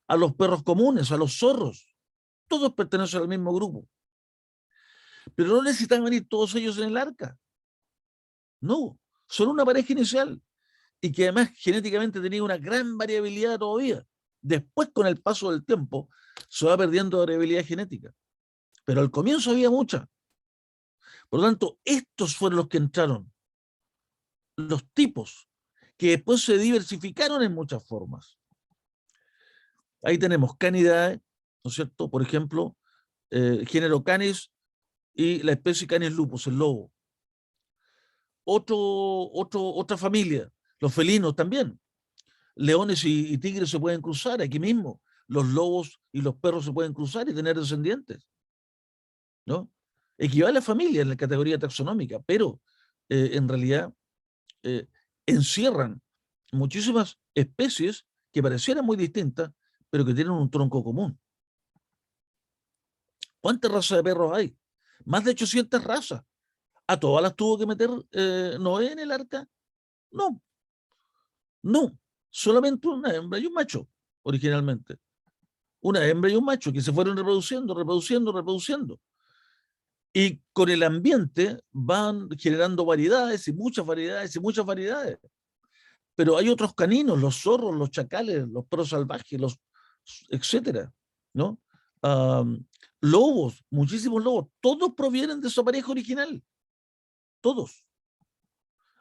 a los perros comunes, a los zorros. Todos pertenecen al mismo grupo. Pero no necesitan venir todos ellos en el arca. No, son una pareja inicial y que además genéticamente tenía una gran variabilidad todavía. Después, con el paso del tiempo, se va perdiendo variabilidad genética. Pero al comienzo había mucha. Por lo tanto, estos fueron los que entraron, los tipos, que después se diversificaron en muchas formas. Ahí tenemos Canidae, ¿no es cierto? Por ejemplo, género Canis y la especie Canis lupus, el lobo. Otra familia, los felinos también. Leones y tigres se pueden cruzar aquí mismo. Los lobos y los perros se pueden cruzar y tener descendientes, ¿no? Equivale a familia en la categoría taxonómica, pero en realidad eh, encierran muchísimas especies que parecieran muy distintas, pero que tienen un tronco común. ¿Cuántas razas de perros hay? Más de 800 razas. ¿A todas las tuvo que meter Noé en el arca? No, no. Solamente una hembra y un macho, originalmente. Una hembra y un macho que se fueron reproduciendo. Y con el ambiente van generando variedades y muchas variedades y muchas variedades. Pero hay otros caninos, los zorros, los chacales, los perros salvajes, etcétera, ¿no? Lobos, muchísimos lobos, todos provienen de su pareja original. todos.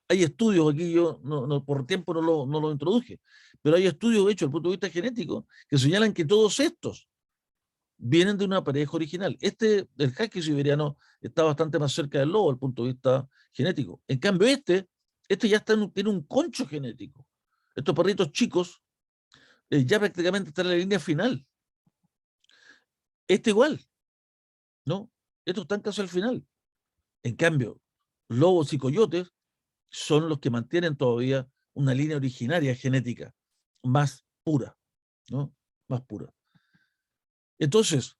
Hay estudios, aquí yo por tiempo no lo introduje, pero hay estudios hechos desde el punto de vista genético que señalan que todos estos vienen de una pareja original. El husky siberiano está bastante más cerca del lobo desde el punto de vista genético. En cambio, este ya tiene un concho genético. Estos perritos chicos ya prácticamente están en la línea final. Igual, ¿no? Estos están casi al final. En cambio, lobos y coyotes son los que mantienen todavía una línea originaria genética más pura, ¿no? Más pura. Entonces,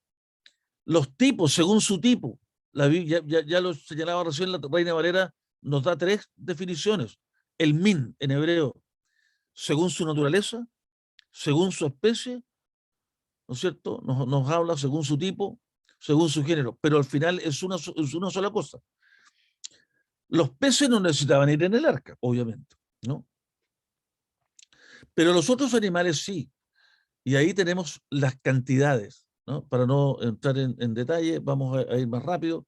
los tipos, según su tipo, ya lo señalaba recién la Reina Valera, nos da 3 definiciones. El min en hebreo, según su naturaleza, según su especie, ¿no es cierto? Nos habla según su tipo, según su género, pero al final es una sola cosa. Los peces no necesitaban ir en el arca, obviamente, ¿no? Pero los otros animales sí. Y ahí tenemos las cantidades, ¿no? Para no entrar en detalle, vamos a ir más rápido.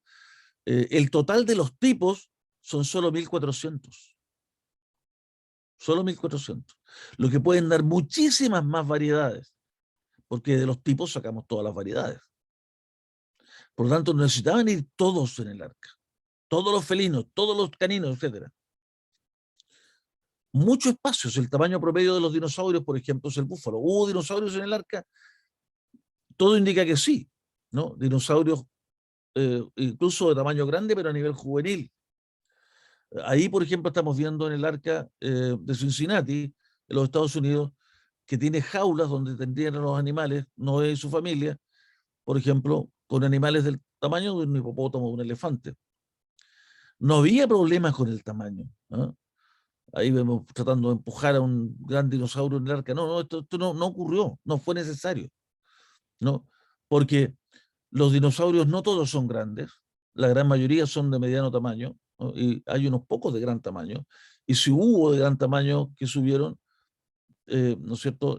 El total de los tipos son solo 1.400. Solo 1.400. Lo que pueden dar muchísimas más variedades, porque de los tipos sacamos todas las variedades. Por lo tanto, necesitaban ir todos en el arca. Todos los felinos, todos los caninos, etc. Mucho espacio. El tamaño promedio de los dinosaurios, por ejemplo, es el búfalo. ¿Hubo dinosaurios en el arca? Todo indica que sí, ¿no? Dinosaurios incluso de tamaño grande, pero a nivel juvenil. Ahí, por ejemplo, estamos viendo en el arca de Cincinnati, en los Estados Unidos, que tiene jaulas donde tendrían a los animales, Noé y su familia, por ejemplo, con animales del tamaño de un hipopótamo o un elefante. No había problemas con el tamaño, ¿no? Ahí vemos tratando de empujar a un gran dinosaurio en el arca. No, esto no ocurrió, no fue necesario, ¿no? Porque los dinosaurios no todos son grandes, la gran mayoría son de mediano tamaño, ¿no? Y hay unos pocos de gran tamaño. Y si hubo de gran tamaño que subieron, ¿no es cierto?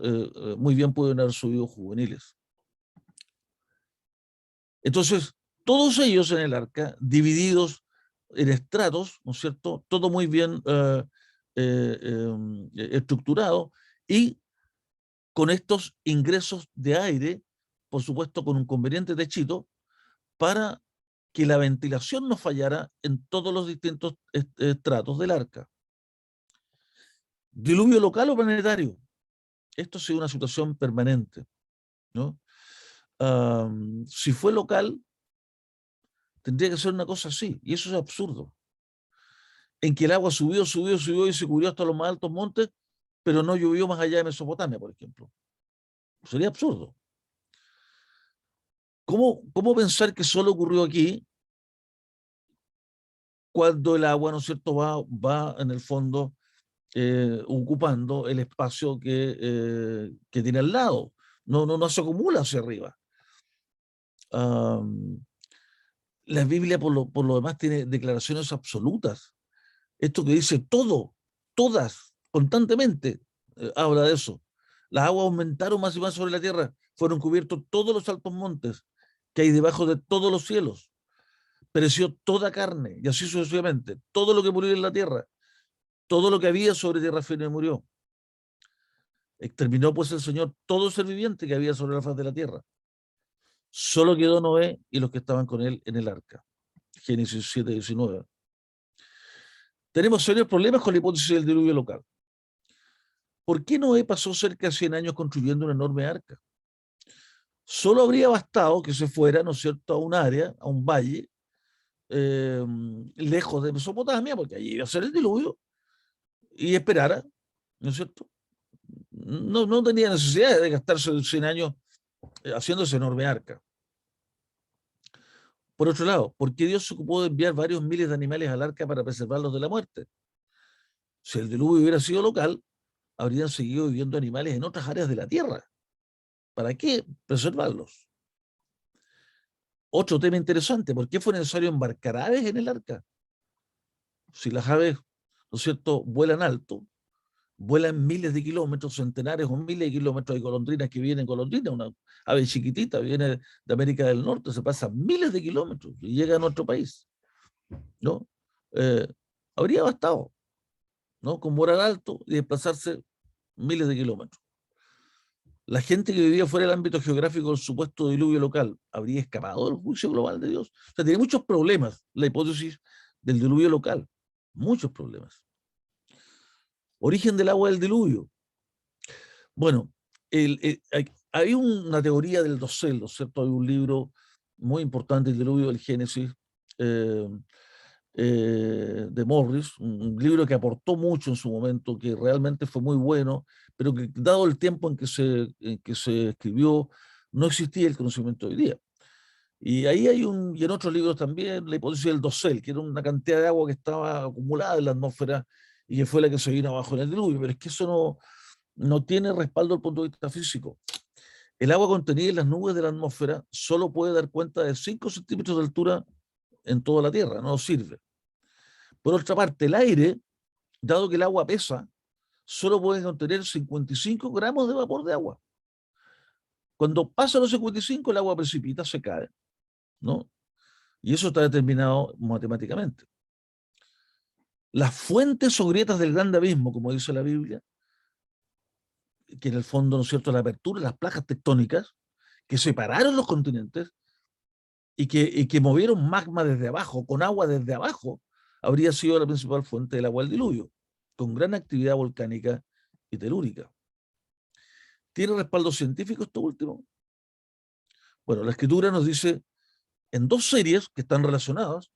Muy bien pueden haber subido juveniles. Entonces, todos ellos en el arca, divididos en estratos, ¿no es cierto? Todo muy bien estructurado y con estos ingresos de aire, por supuesto con un conveniente techito, para que la ventilación no fallara en todos los distintos estratos del arca. Diluvio local o planetario. Esto ha sido una situación permanente, ¿no? Si fue local, tendría que ser una cosa así, y eso es absurdo. En que el agua subió y se cubrió hasta los más altos montes, pero no llovió más allá de Mesopotamia, por ejemplo. Sería absurdo. ¿Cómo pensar que solo ocurrió aquí cuando el agua, ¿no es cierto?, va en el fondo ocupando el espacio que tiene al lado. No se acumula hacia arriba. La Biblia, por lo demás, tiene declaraciones absolutas. Esto que dice todas, constantemente, habla de eso. Las aguas aumentaron más y más sobre la tierra, fueron cubiertos todos los altos montes que hay debajo de todos los cielos. Pereció toda carne, y así sucesivamente. Todo lo que murió en la tierra, todo lo que había sobre tierra firme murió. Exterminó pues el Señor todo ser viviente que había sobre la faz de la tierra. Solo quedó Noé y los que estaban con él en el arca. Génesis 7:19. Tenemos serios problemas con la hipótesis del diluvio local. ¿Por qué Noé pasó cerca de 100 años construyendo una enorme arca? Solo habría bastado que se fuera, ¿no es cierto?, a un área, a un valle, lejos de Mesopotamia, porque allí iba a ser el diluvio, y esperara, ¿no es cierto? No tenía necesidad de gastarse 100 años haciendo esa enorme arca. Por otro lado, ¿por qué Dios se ocupó de enviar varios miles de animales al arca para preservarlos de la muerte? Si el diluvio hubiera sido local, habrían seguido viviendo animales en otras áreas de la tierra. ¿Para qué preservarlos? Otro tema interesante, ¿por qué fue necesario embarcar aves en el arca? Si las aves, ¿no es cierto?, vuelan alto, vuelan miles de kilómetros, centenares o miles de kilómetros. Hay golondrinas que vienen, golondrinas, una ave chiquitita, viene de América del Norte, se pasa miles de kilómetros y llega a nuestro país, ¿no? eh, habría bastado, ¿no? Con morar alto y desplazarse miles de kilómetros. La gente que vivía fuera del ámbito geográfico del supuesto diluvio local habría escapado del juicio global de Dios. O sea, tiene muchos problemas la hipótesis del diluvio local, muchos problemas. Origen del agua del diluvio. Bueno, hay una teoría del dosel, ¿no es cierto? Hay un libro muy importante, el diluvio del Génesis, eh, de Morris, un libro que aportó mucho en su momento, que realmente fue muy bueno, pero que dado el tiempo en que se escribió, no existía el conocimiento de hoy día. Y ahí y en otros libros también, la hipótesis del dosel, que era una cantidad de agua que estaba acumulada en la atmósfera y que fue la que se vino abajo en el diluvio, pero es que eso no tiene respaldo desde el punto de vista físico. El agua contenida en las nubes de la atmósfera solo puede dar cuenta de 5 centímetros de altura en toda la Tierra, no sirve. Por otra parte, el aire, dado que el agua pesa, solo puede contener 55 gramos de vapor de agua. Cuando pasa los 55, el agua precipita, se cae, ¿no? Y eso está determinado matemáticamente. Las fuentes o grietas del gran abismo, como dice la Biblia, que en el fondo, ¿no es cierto?, la apertura, las placas tectónicas, que separaron los continentes y que movieron magma desde abajo, con agua desde abajo, habría sido la principal fuente del agua del diluvio, con gran actividad volcánica y telúrica. ¿Tiene respaldo científico esto último? Bueno, la escritura nos dice, en 2 series que están relacionadas,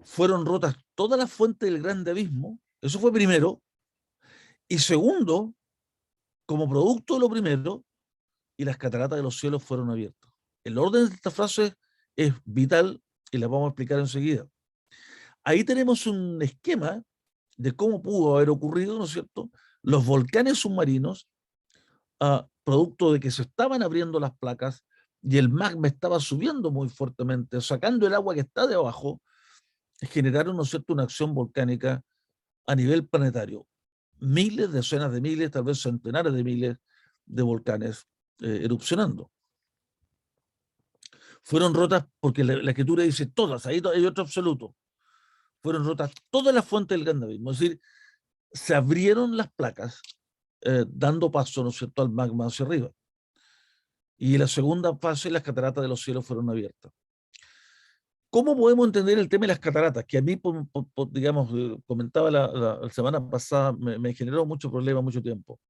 fueron rotas todas las fuentes del grande abismo, eso fue primero, y segundo, como producto de lo primero, y las cataratas de los cielos fueron abiertas. El orden de esta frase es vital y la vamos a explicar enseguida. Ahí tenemos un esquema de cómo pudo haber ocurrido, ¿no es cierto?, los volcanes submarinos, producto de que se estaban abriendo las placas y el magma estaba subiendo muy fuertemente, sacando el agua que está debajo, generaron, ¿no es cierto?, una acción volcánica a nivel planetario. Miles, decenas de miles, tal vez centenares de miles de volcanes erupcionando. Fueron rotas, porque la escritura dice todas, ahí hay otro absoluto, fueron rotas todas las fuentes del gran abismo, es decir, se abrieron las placas, dando paso, ¿no es cierto?, al magma hacia arriba. Y en la segunda fase, las cataratas de los cielos fueron abiertas. ¿Cómo podemos entender el tema de las cataratas? Que a mí, digamos, comentaba la semana pasada, me generó mucho problema, mucho tiempo.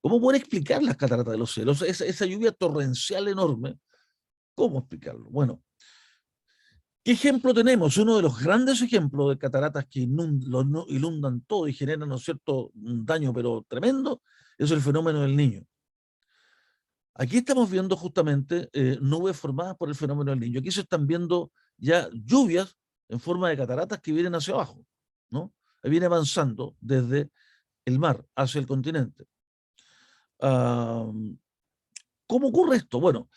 ¿Cómo pueden explicar las cataratas de los cielos? Esa lluvia torrencial enorme, ¿cómo explicarlo? Bueno, ¿qué ejemplo tenemos? Uno de los grandes ejemplos de cataratas que inundan todo y generan, ¿no es cierto?, un daño pero tremendo, es el fenómeno del Niño. Aquí estamos viendo justamente nubes formadas por el fenómeno del Niño. Aquí se están viendo ya lluvias en forma de cataratas que vienen hacia abajo, ¿no? Viene avanzando desde el mar hacia el continente. ¿Cómo ocurre esto? Bueno,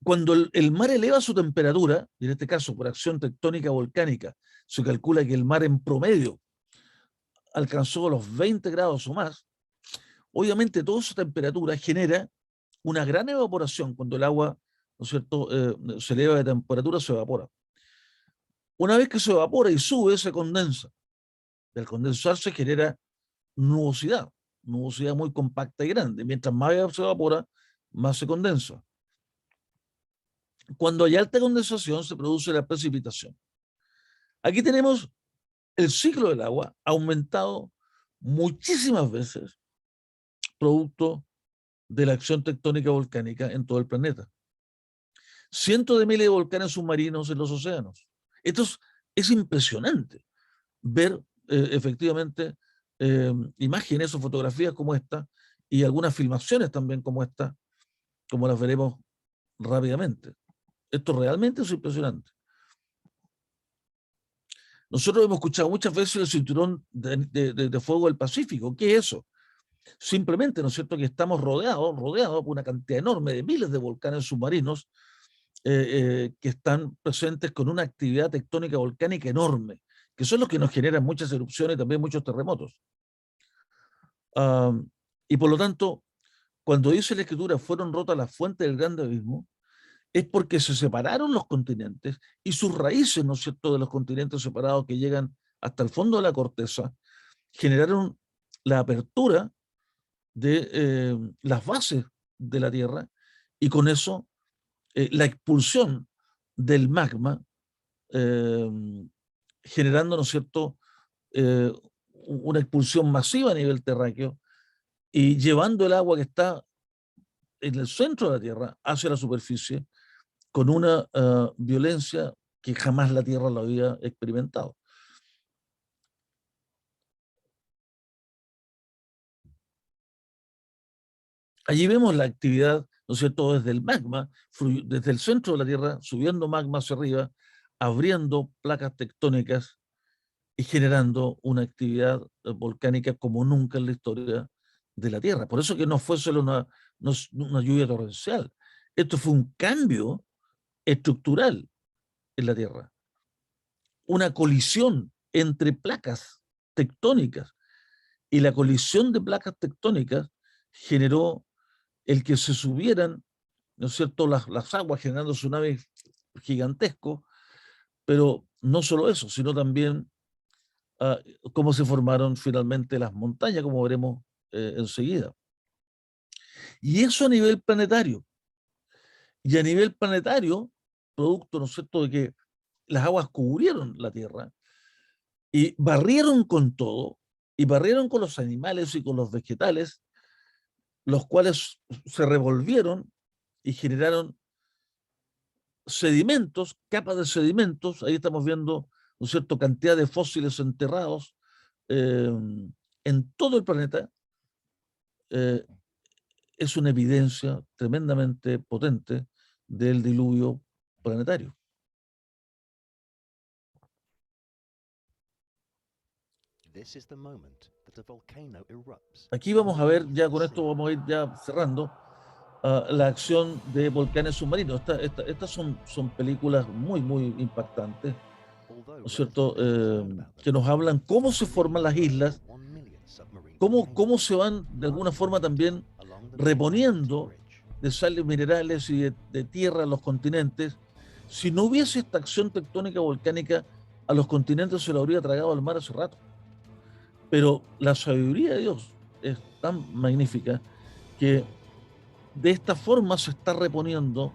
cuando el mar eleva su temperatura, y en este caso por acción tectónica volcánica, se calcula que el mar en promedio alcanzó los 20 grados o más, obviamente toda esa temperatura genera una gran evaporación. Cuando el agua, ¿no es cierto?, se eleva de temperatura, se evapora. Una vez que se evapora y sube, se condensa. Y al condensar se genera nubosidad muy compacta y grande. Mientras más se evapora, más se condensa. Cuando hay alta condensación, se produce la precipitación. Aquí tenemos el ciclo del agua aumentado muchísimas veces, producto de la acción tectónica volcánica en todo el planeta. Cientos de miles de volcanes submarinos en los océanos. Esto es impresionante ver efectivamente imágenes o fotografías como esta y algunas filmaciones también como esta, como las veremos rápidamente. Esto realmente es impresionante. Nosotros hemos escuchado muchas veces el cinturón de fuego del Pacífico. ¿Qué es eso? Simplemente, ¿no es cierto?, que estamos rodeados por una cantidad enorme de miles de volcanes submarinos que están presentes con una actividad tectónica volcánica enorme, que son los que nos generan muchas erupciones y también muchos terremotos. Y por lo tanto, cuando dice la escritura, fueron rotas las fuentes del gran abismo, es porque se separaron los continentes y sus raíces, ¿no es cierto?, de los continentes separados que llegan hasta el fondo de la corteza, generaron la apertura de las bases de la Tierra y con eso la expulsión del magma, eh, generando, ¿no es cierto?, una expulsión masiva a nivel terráqueo y llevando el agua que está en el centro de la Tierra hacia la superficie con una violencia que jamás la Tierra lo había experimentado. Allí vemos la actividad, ¿no es cierto?, desde el magma, desde el centro de la Tierra, subiendo magma hacia arriba, abriendo placas tectónicas y generando una actividad volcánica como nunca en la historia de la Tierra. Por eso que no fue solo una lluvia torrencial. Esto fue un cambio estructural en la Tierra. Una colisión entre placas tectónicas. Y la colisión de placas tectónicas generó el que se subieran, ¿no es cierto?, las aguas generando tsunamis gigantescos, pero no solo eso, sino también cómo se formaron finalmente las montañas, como veremos enseguida. Y eso a nivel planetario. Y a nivel planetario, producto, ¿no es cierto?, de que las aguas cubrieron la Tierra y barrieron con todo, y barrieron con los animales y con los vegetales, los cuales se revolvieron y generaron sedimentos, capas de sedimentos. Ahí estamos viendo, ¿no es cierto?, cantidad de fósiles enterrados en todo el planeta. Es una evidencia tremendamente potente del diluvio planetario. Aquí vamos a ver, ya con esto vamos a ir ya cerrando, la acción de volcanes submarinos. Estas son películas muy, muy impactantes, ¿no es cierto?, que nos hablan cómo se forman las islas, cómo se van de alguna forma también reponiendo de sales minerales y de tierra a los continentes. Si no hubiese esta acción tectónica volcánica, a los continentes se lo habría tragado al mar hace rato. Pero la sabiduría de Dios es tan magnífica que de esta forma se está reponiendo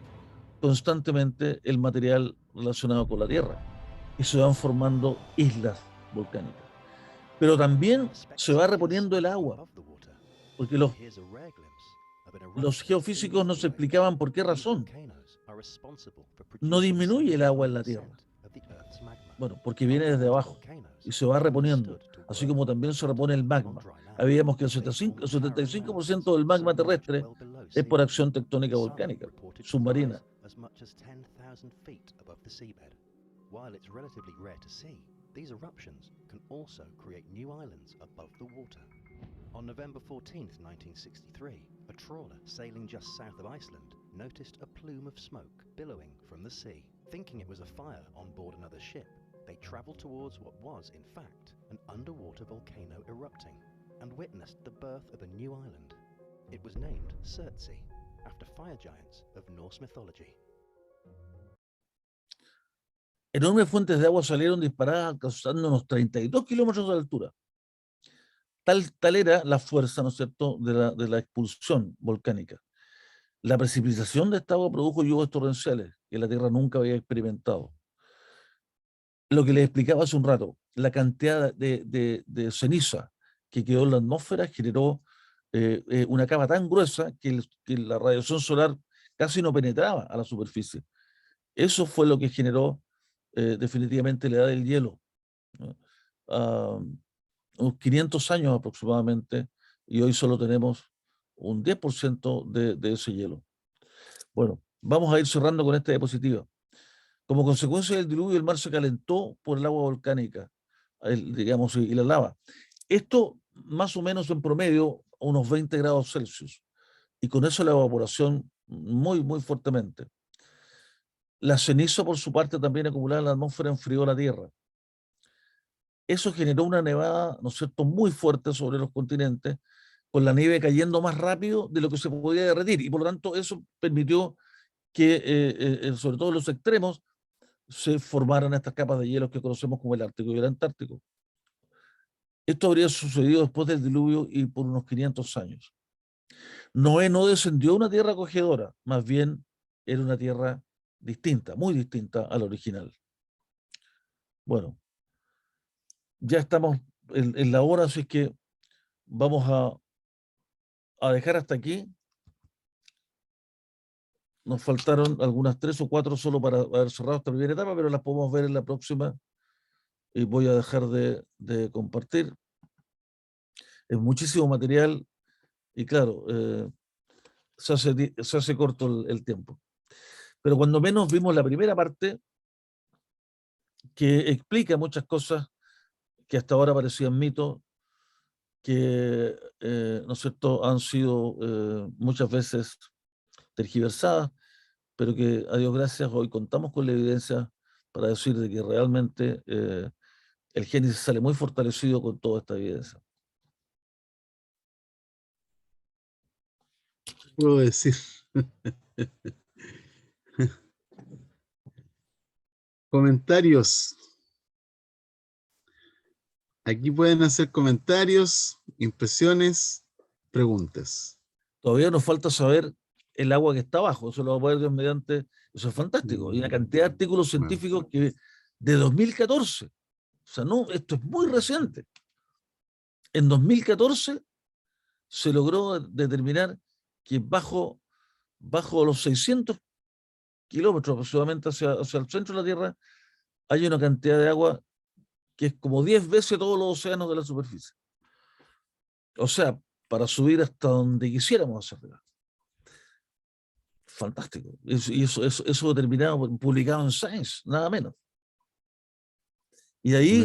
constantemente el material relacionado con la Tierra y se van formando islas volcánicas. Pero también se va reponiendo el agua, porque los geofísicos nos explicaban por qué razón no disminuye el agua en la Tierra. Bueno, porque viene desde abajo y se va reponiendo, así como también se repone el magma. Habíamos que el 75% del magma terrestre es por acción tectónica volcánica, submarina. While it's relatively rare to see, these eruptions can also create new islands above the water. On November 14, 1963, a trawler sailing just south of Iceland noticed a plume of smoke billowing from the sea. Thinking it was a fire on board another ship, they traveled towards what was, in fact, an underwater volcano erupting and witnessed the birth of a new island. It was named Surtsey, after fire giants of Norse mythology. Enormes fuentes de agua salieron disparadas alcanzando unos 32 kilómetros de altura. Tal era la fuerza, ¿no es cierto?, de la expulsión volcánica. La precipitación de esta agua produjo lluvias torrenciales que la Tierra nunca había experimentado. Lo que les explicaba hace un rato, la cantidad de ceniza que quedó en la atmósfera generó una capa tan gruesa que la radiación solar casi no penetraba a la superficie. Eso fue lo que generó definitivamente la edad del hielo, ¿no? Unos 500 años aproximadamente, y hoy solo tenemos un 10% de ese hielo. Bueno, vamos a ir cerrando con esta diapositiva. Como consecuencia del diluvio, el mar se calentó por el agua volcánica, digamos, y la lava. Esto más o menos en promedio a unos 20 grados Celsius, y con eso la evaporación muy, muy fuertemente. La ceniza, por su parte, también acumulada en la atmósfera, enfrió la Tierra. Eso generó una nevada, ¿no es cierto?, muy fuerte sobre los continentes, con la nieve cayendo más rápido de lo que se podía derretir, y por lo tanto eso permitió que, sobre todo en los extremos, se formaran estas capas de hielo que conocemos como el Ártico y el Antártico. Esto habría sucedido después del diluvio y por unos 500 años. Noé no descendió a una tierra acogedora, más bien era una tierra distinta, muy distinta a la original. Bueno, ya estamos en la hora, así que vamos a dejar hasta aquí. Nos faltaron algunas 3 o 4 solo para haber cerrado esta primera etapa, pero las podemos ver en la próxima y voy a dejar de compartir. Es muchísimo material y claro, se hace corto el tiempo. Pero cuando menos vimos la primera parte que explica muchas cosas que hasta ahora parecían mitos, que, ¿no es cierto?, han sido muchas veces tergiversadas, pero que, a Dios gracias, hoy contamos con la evidencia para decir de que realmente el Génesis sale muy fortalecido con toda esta evidencia. Puedo decir. Comentarios. Aquí pueden hacer comentarios, impresiones, preguntas. Todavía nos falta saber el agua que está abajo, eso lo vamos a ver Dios mediante, eso es fantástico. Y una cantidad de artículos científicos que de 2014, o sea, no, esto es muy reciente. En 2014 se logró determinar que bajo los 600 kilómetros aproximadamente hacia el centro de la Tierra hay una cantidad de agua que es como 10 veces todos los océanos de la superficie. O sea, para subir hasta donde quisiéramos hacia arriba. Fantástico. Y eso determinado, publicado en Science, nada menos. Y de ahí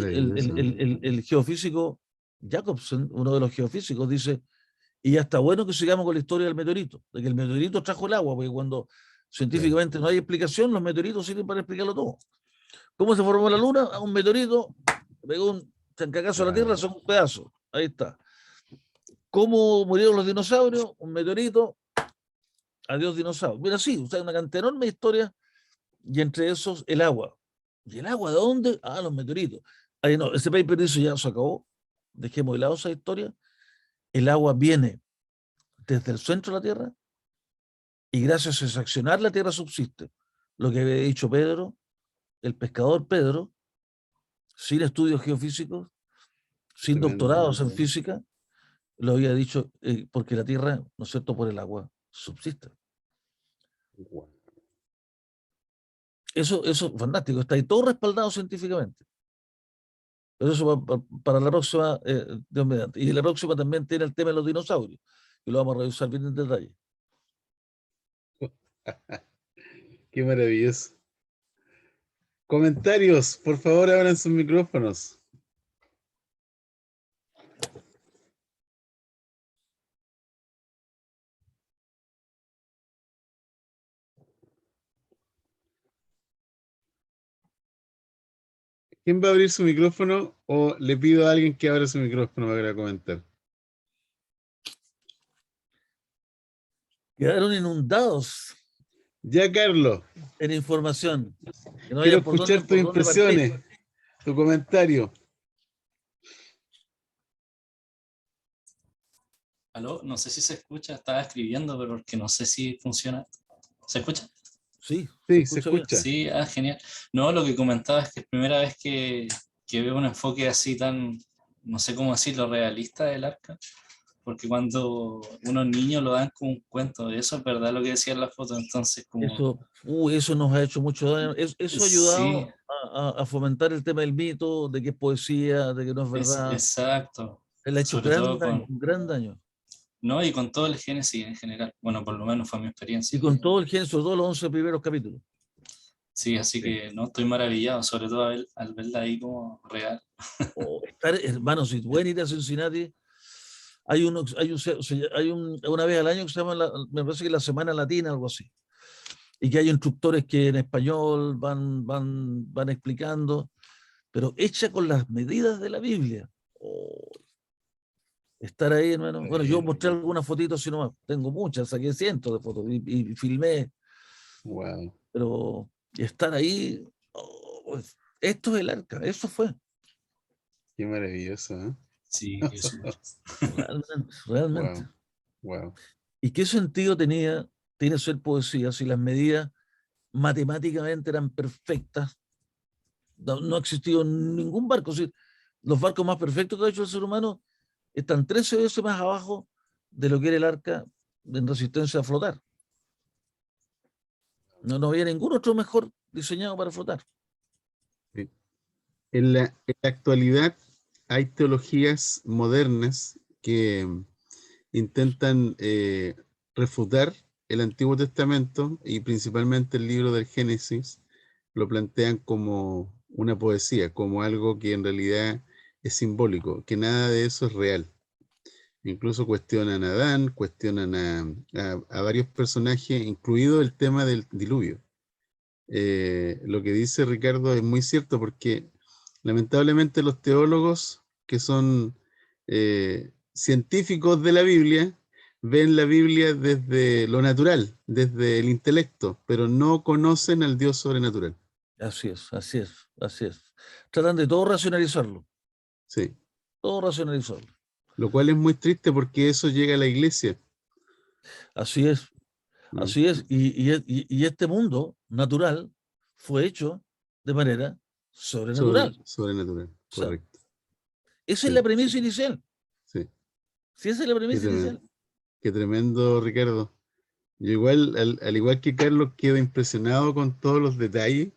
el geofísico Jacobsen, uno de los geofísicos, dice, y ya está bueno que sigamos con la historia del meteorito, de que el meteorito trajo el agua, porque cuando científicamente no hay explicación, los meteoritos sirven para explicarlo todo. ¿Cómo se formó la Luna? A un meteorito, pegó un chancacazo a la Tierra, son un pedazo. Ahí está. ¿Cómo murieron los dinosaurios? Un meteorito, adiós dinosaurios. Mira, sí, o sea, una cantidad enorme de historias, y entre esos el agua. ¿Y el agua de dónde? Ah, los meteoritos. Ahí no, ese paper dice ya se acabó, dejemos de lado esa historia. El agua viene desde el centro de la Tierra y gracias a ese accionar la Tierra subsiste. Lo que había dicho Pedro, el pescador Pedro, sin estudios geofísicos, sin doctorados en física, lo había dicho porque la Tierra, ¿no es cierto?, por el agua subsiste. Eso es fantástico, está ahí todo respaldado científicamente. Pero eso para la próxima, Dios mediante. Y la próxima también tiene el tema de los dinosaurios, y lo vamos a revisar bien en detalle. Qué maravilloso. Comentarios, por favor, abran sus micrófonos. ¿Quién va a abrir su micrófono o le pido a alguien que abra su micrófono para comentar? Quedaron inundados Ya, Carlos, en información. Que no quiero hayan por escuchar tus por dónde impresiones, partir. tu comentario. Aló, no sé si se escucha, estaba escribiendo, pero porque no sé si funciona. ¿Se escucha? Sí, Sí, se escucha. Sí, genial. No, lo que comentaba es que es primera vez que veo un enfoque así tan, no sé cómo decirlo, realista del arca, porque cuando unos niños lo dan como un cuento, eso es verdad lo que decía en la foto, entonces como... Eso nos ha hecho mucho daño. Eso ha ayudado Sí, a fomentar el tema del mito, de que es poesía, de que no es verdad. exacto. Él ha hecho Sobre todo un gran daño. No, y con todo el Génesis en general. Bueno, por lo menos fue mi experiencia. Y con todo el Génesis, sobre todo los 11 primeros capítulos. Sí, así que no, estoy maravillado, sobre todo al verla ahí como real. Hermanos, si pueden ir a Cincinnati, una vez al año que se llama, me parece que la Semana Latina, algo así. Y que hay instructores que en español van explicando, pero hecha con las medidas de la Biblia. Estar ahí, hermano. Bueno, yo mostré algunas fotitos, si no más. Tengo muchas, saqué cientos de fotos y filmé. Wow, Pero estar ahí, oh, esto es el arca, eso fue, qué maravilloso, ¿eh? Sí, eso. realmente, realmente. Wow, wow. ¿Y qué sentido tiene ser poesía si las medidas matemáticamente eran perfectas? No ha existido ningún barco. Es decir, los barcos más perfectos que ha hecho el ser humano están 13 veces más abajo de lo que era el arca en resistencia a flotar. No había ningún otro mejor diseñado para flotar. Sí. En la actualidad hay teologías modernas que intentan refutar el Antiguo Testamento y principalmente el libro del Génesis, lo plantean como una poesía, como algo que en realidad es simbólico, que nada de eso es real. Incluso cuestionan a Adán, cuestionan a varios personajes, incluido el tema del diluvio. Lo que dice Ricardo es muy cierto porque lamentablemente los teólogos que son científicos de la Biblia ven la Biblia desde lo natural, desde el intelecto, pero no conocen al Dios sobrenatural. Así es, así es, así es. Tratan de todo racionalizarlo, Sí. todo racionalizarlo. Lo cual es muy triste porque eso llega a la iglesia. Así es, Mm. así es. Y este mundo natural fue hecho de manera sobrenatural. Sobrenatural, O sea, correcto. esa es Sí, la premisa inicial. sí. Si esa es la Qué premisa tremendo, inicial. qué tremendo, Ricardo. Yo igual, al igual que Carlos, quedo impresionado con todos los detalles.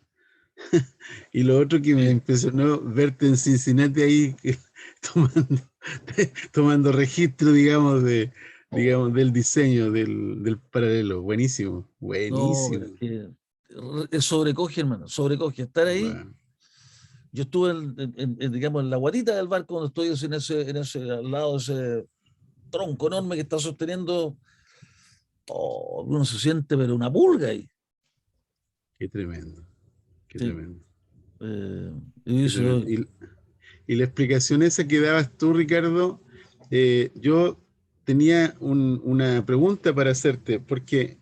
Y lo otro que me Sí. impresionó, verte en Cincinnati ahí tomando, tomando registro, digamos, del diseño del paralelo. Buenísimo, No, buenísimo. es que sobrecoge, hermano, sobrecoge. Estar ahí, Wow, yo estuve digamos, en la guatita del barco cuando estoy al lado de ese tronco enorme que está sosteniendo, oh, uno se siente, pero una pulga ahí. qué tremendo, qué Sí. tremendo, Eh, y qué dice, tremendo. Y la explicación esa que dabas tú, Ricardo, yo tenía una pregunta para hacerte, porque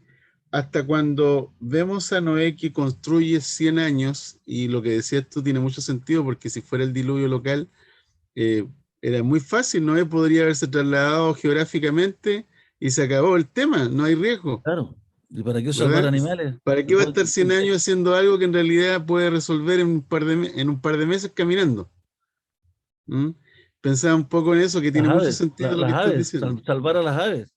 hasta cuando vemos a Noé que construye 100 años, y lo que decías tú tiene mucho sentido, porque si fuera el diluvio local, eh, era muy fácil, Noé podría haberse trasladado geográficamente y se acabó el tema, no hay riesgo, claro, ¿y para qué salvar ¿verdad? animales? ¿Para qué va a estar 100 años haciendo algo que en realidad puede resolver en un par de meses caminando? ¿Mm? Pensaba un poco en eso, que Las tiene mucho aves, sentido lo que las estás aves, diciendo. salvar a las aves.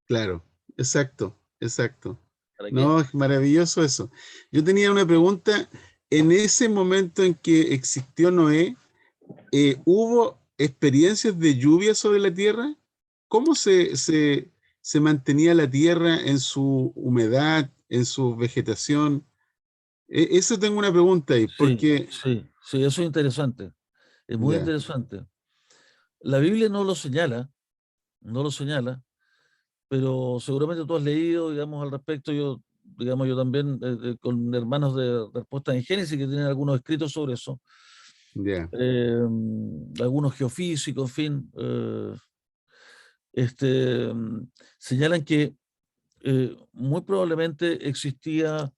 Claro, exacto, exacto. ¿Para qué? No, es maravilloso eso. Yo tenía una pregunta. En ese momento en que existió Noé, ¿hubo experiencias de lluvia sobre la tierra? ¿Cómo se mantenía la tierra en su humedad, en su vegetación? Eso tengo una pregunta ahí, Sí, porque sí, sí, eso es interesante. Es muy ya, interesante. La Biblia no lo señala, no lo señala, pero seguramente tú has leído, digamos, al respecto. Yo también, con hermanos de Respuesta en Génesis que tienen algunos escritos sobre eso, ya, eh, algunos geofísicos, en fin, este, señalan que muy probablemente existía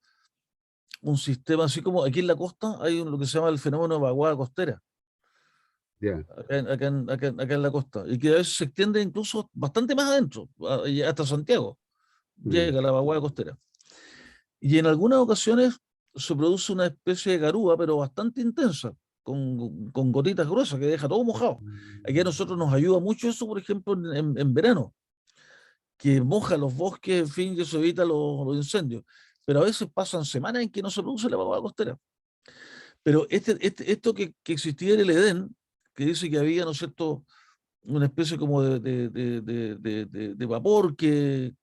un sistema, así como aquí en la costa hay lo que se llama el fenómeno de vaguada costera, ya. acá en la costa, y que a veces se extiende incluso bastante más adentro, y hasta Santiago, Mm, llega la vaguada costera. Y en algunas ocasiones se produce una especie de garúa, pero bastante intensa, con gotitas gruesas que deja todo mojado. Aquí a nosotros nos ayuda mucho eso, por ejemplo, en verano, que moja los bosques, en fin, que eso evita los incendios. Pero a veces pasan semanas en que no se produce la vaguada costera. Pero esto que existía en el Edén, que dice que había, ¿no es cierto?, una especie como de vapor que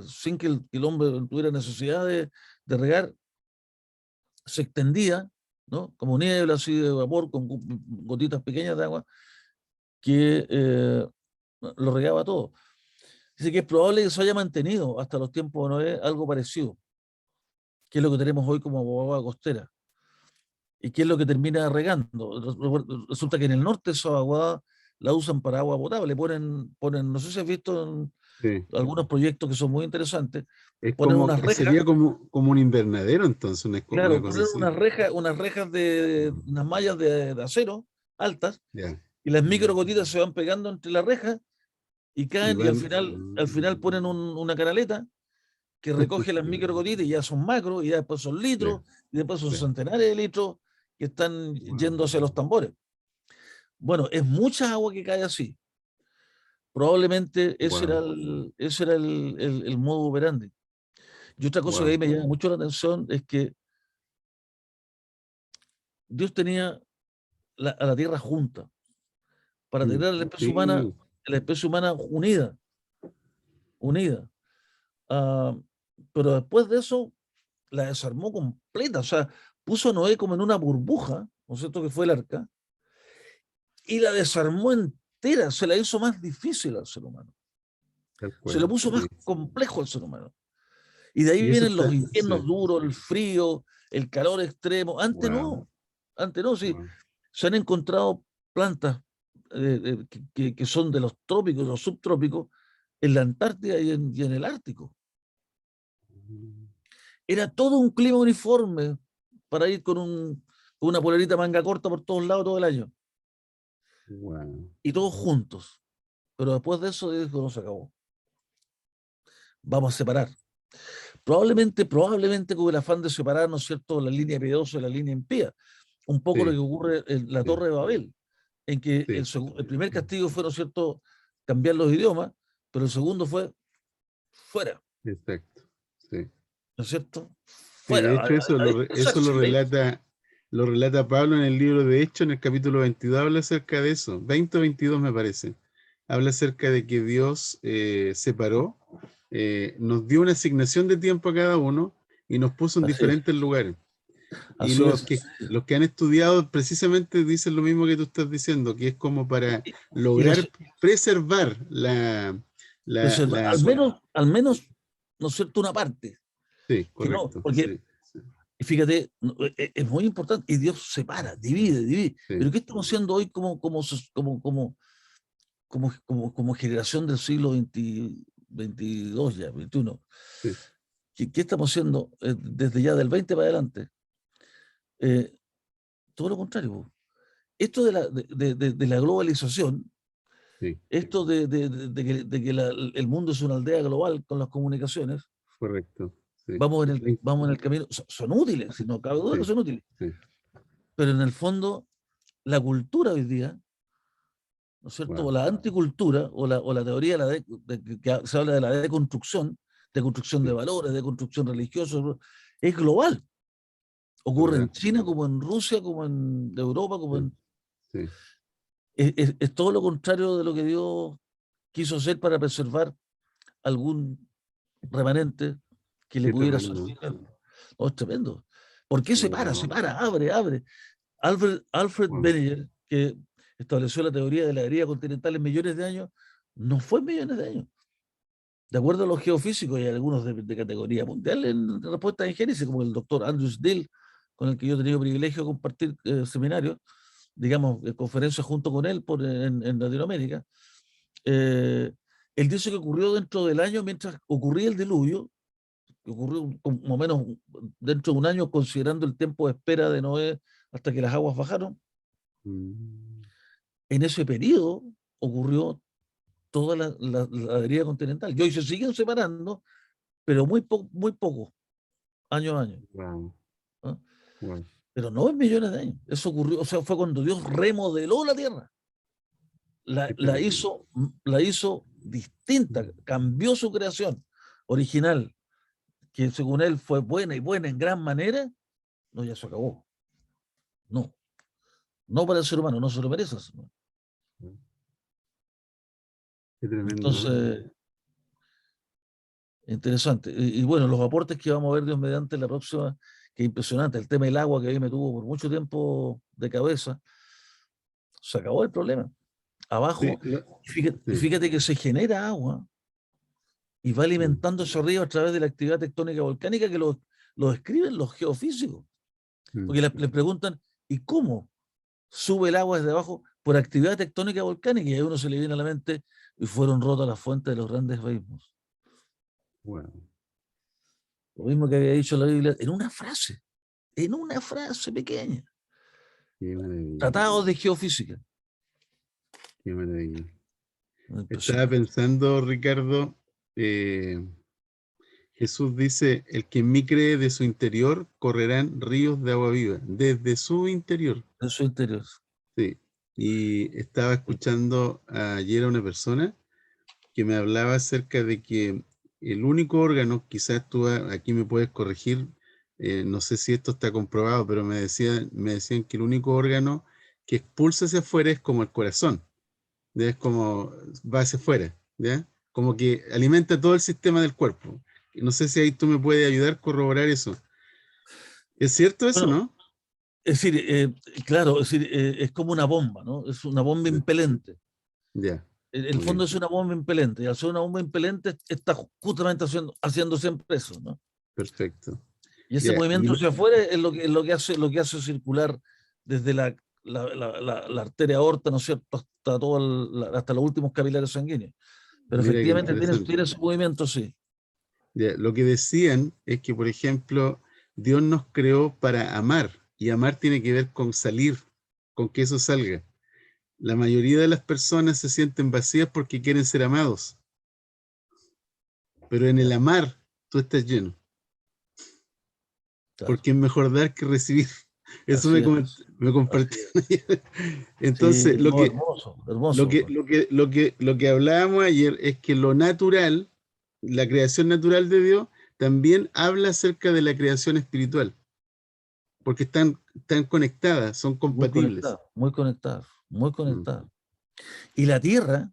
sin que el hombre tuviera necesidad de regar, se extendía, ¿no?, como niebla así de vapor con gotitas pequeñas de agua que lo regaba todo. Dice que es probable que se haya mantenido hasta los tiempos de Noé algo parecido, que es lo que tenemos hoy como vaguada costera. ¿Y qué es lo que termina regando? Resulta que en el norte esa vaguada la usan para agua potable. No sé si has visto Sí. algunos proyectos que son muy interesantes. Es Ponen como, unas rejas, sería como un invernadero, entonces, una claro, cosa ponen así. unas rejas unas mallas de acero altas, Ya. y las microgotitas se van pegando entre las rejas y caen, y al final ponen una canaleta que recoge las microgotitas, y ya son macros, y ya después son litros, y después son centenares de litros que están yendo hacia los tambores. Bueno, es mucha agua que cae así. Probablemente ese era el modo operandi. Y otra cosa que ahí me llama mucho la atención es que Dios tenía a la tierra junta para tener a la especie humana unida. Ah, pero después de eso la desarmó completa, o sea, puso a Noé como en una burbuja, ¿no es cierto?, que fue el arca, y la desarmó entera, se la hizo más difícil al ser humano, se lo puso más complejo al ser humano. Y de ahí Y eso vienen los está, inviernos duros, el frío, el calor extremo. Antes no, sí. Se han encontrado plantas que son de los trópicos, los subtrópicos, en la Antártida y en el Ártico. Era todo un clima uniforme para ir con una polerita manga corta por todos lados todo el año. Y todos juntos. Pero después de eso, no se acabó. Vamos a separar. Probablemente con el afán de separar, ¿no es cierto?, la línea piadosa de la línea impía. Un poco lo que ocurre en la Torre de Babel, en que el primer castigo fue, ¿no es cierto?, cambiar los idiomas, pero el segundo fue fuera. Exacto, sí. ¿No es cierto? Sí, Fuera. de hecho, eso lo relata Pablo en el libro de Hechos, en el capítulo 22, habla acerca de eso, 20 o 22 me parece. Habla acerca de que Dios separó, nos dio una asignación de tiempo a cada uno y nos puso en diferentes lugares. Y los que han estudiado precisamente dicen lo mismo que tú estás diciendo, que es como para lograr preservar al menos, ¿no es cierto?, una parte. Sí, Que no, correcto. porque, fíjate, es muy importante, y Dios separa, divide. Sí. Pero ¿qué estamos haciendo hoy como generación del siglo XXI, ya, XXI? Sí. ¿Qué estamos haciendo desde ya del 20 para adelante? Todo lo contrario. Esto de la globalización, esto de que el mundo es una aldea global con las comunicaciones, correcto. Sí. Vamos en el camino, son útiles, si no cabe duda que son útiles. Sí. Pero en el fondo, la cultura hoy día, ¿no es cierto? O la anticultura, o la teoría que se habla de la deconstrucción, de construcción de valores, de construcción religiosa, es global. Ocurre en China, como en Rusia, como en Europa, como en... Es todo lo contrario de lo que Dios quiso hacer para preservar algún remanente que le pudiera servir. No, es tremendo. ¿Por qué se para? Abre. Alfred Benninger, que estableció la teoría de la herida continental en millones de años, no fue en millones de años. De acuerdo a los geofísicos y algunos de categoría mundial en respuestas en génesis, como el doctor Andrews Dill, con el que yo he tenido privilegio de compartir seminarios, digamos, conferencias junto con él en Latinoamérica. Él dice que ocurrió dentro del año mientras ocurría el diluvio, que ocurrió más o menos dentro de un año, considerando el tiempo de espera de Noé hasta que las aguas bajaron. En ese periodo ocurrió toda la herida continental. Y hoy se siguen separando, pero muy poco, año a año. ¿Ah? Pero no en millones de años. Eso ocurrió, o sea, fue cuando Dios remodeló la tierra. La hizo distinta, cambió su creación original, que según él fue buena en gran manera. No, ya se acabó. No para el ser humano, no se lo merece el ser humano. Qué tremendo. Entonces, interesante. Y bueno, los aportes que vamos a ver Dios mediante la próxima, que impresionante. El tema del agua, que a mí me tuvo por mucho tiempo de cabeza. Se acabó el problema. Abajo, fíjate que se genera agua y va alimentándose arriba a través de la actividad tectónica volcánica, que lo describen los geofísicos. Porque les preguntan, ¿y cómo sube el agua desde abajo? por actividad tectónica volcánica, y a uno se le viene a la mente, y fueron rotas las fuentes de los grandes abismos. Wow. Lo mismo que había dicho la Biblia, en una frase pequeña. Qué maravilla. Tratados de geofísica. Qué maravilla. Estaba Impresionante. pensando, Ricardo, Jesús dice, el que en mí cree de su interior correrán ríos de agua viva, desde su interior. En su interior. Sí. Y estaba escuchando ayer a una persona que me hablaba acerca de que el único órgano, quizás tú aquí me puedes corregir, no sé si esto está comprobado, pero me decían que el único órgano que expulsa hacia afuera es como el corazón, ¿ya? Es como va hacia afuera, ¿ya? Como que alimenta todo el sistema del cuerpo. No sé si ahí tú me puedes ayudar a corroborar eso. ¿Es cierto eso, Bueno, no? es decir, claro, es decir, es como una bomba, ¿no? Es una bomba Ya, impelente. ya, En el ok, fondo es una bomba impelente, y al ser una bomba impelente está justamente haciendo siempre eso, ¿no? perfecto. Y ese Ya, movimiento hacia afuera es lo que hace circular desde la arteria aorta, ¿no es cierto?, hasta, hasta los últimos capilares sanguíneos. Pero mira qué efectivamente tiene interesante. ese movimiento, sí. Ya, lo que decían es que, por ejemplo, Dios nos creó para amar, y amar tiene que ver con salir, con que eso salga. La mayoría de las personas se sienten vacías porque quieren ser amados, pero en el Ya, amar tú estás lleno, claro. porque es mejor dar que recibir. Eso Así me, es. me Así compartió. es. Sí, Entonces, no, hermoso, hermoso. lo que hablábamos ayer es que lo natural, la creación natural de Dios, también habla acerca de la creación espiritual, porque están conectadas, son Muy compatibles. conectado, muy conectado, muy Mm, conectado. Y la Tierra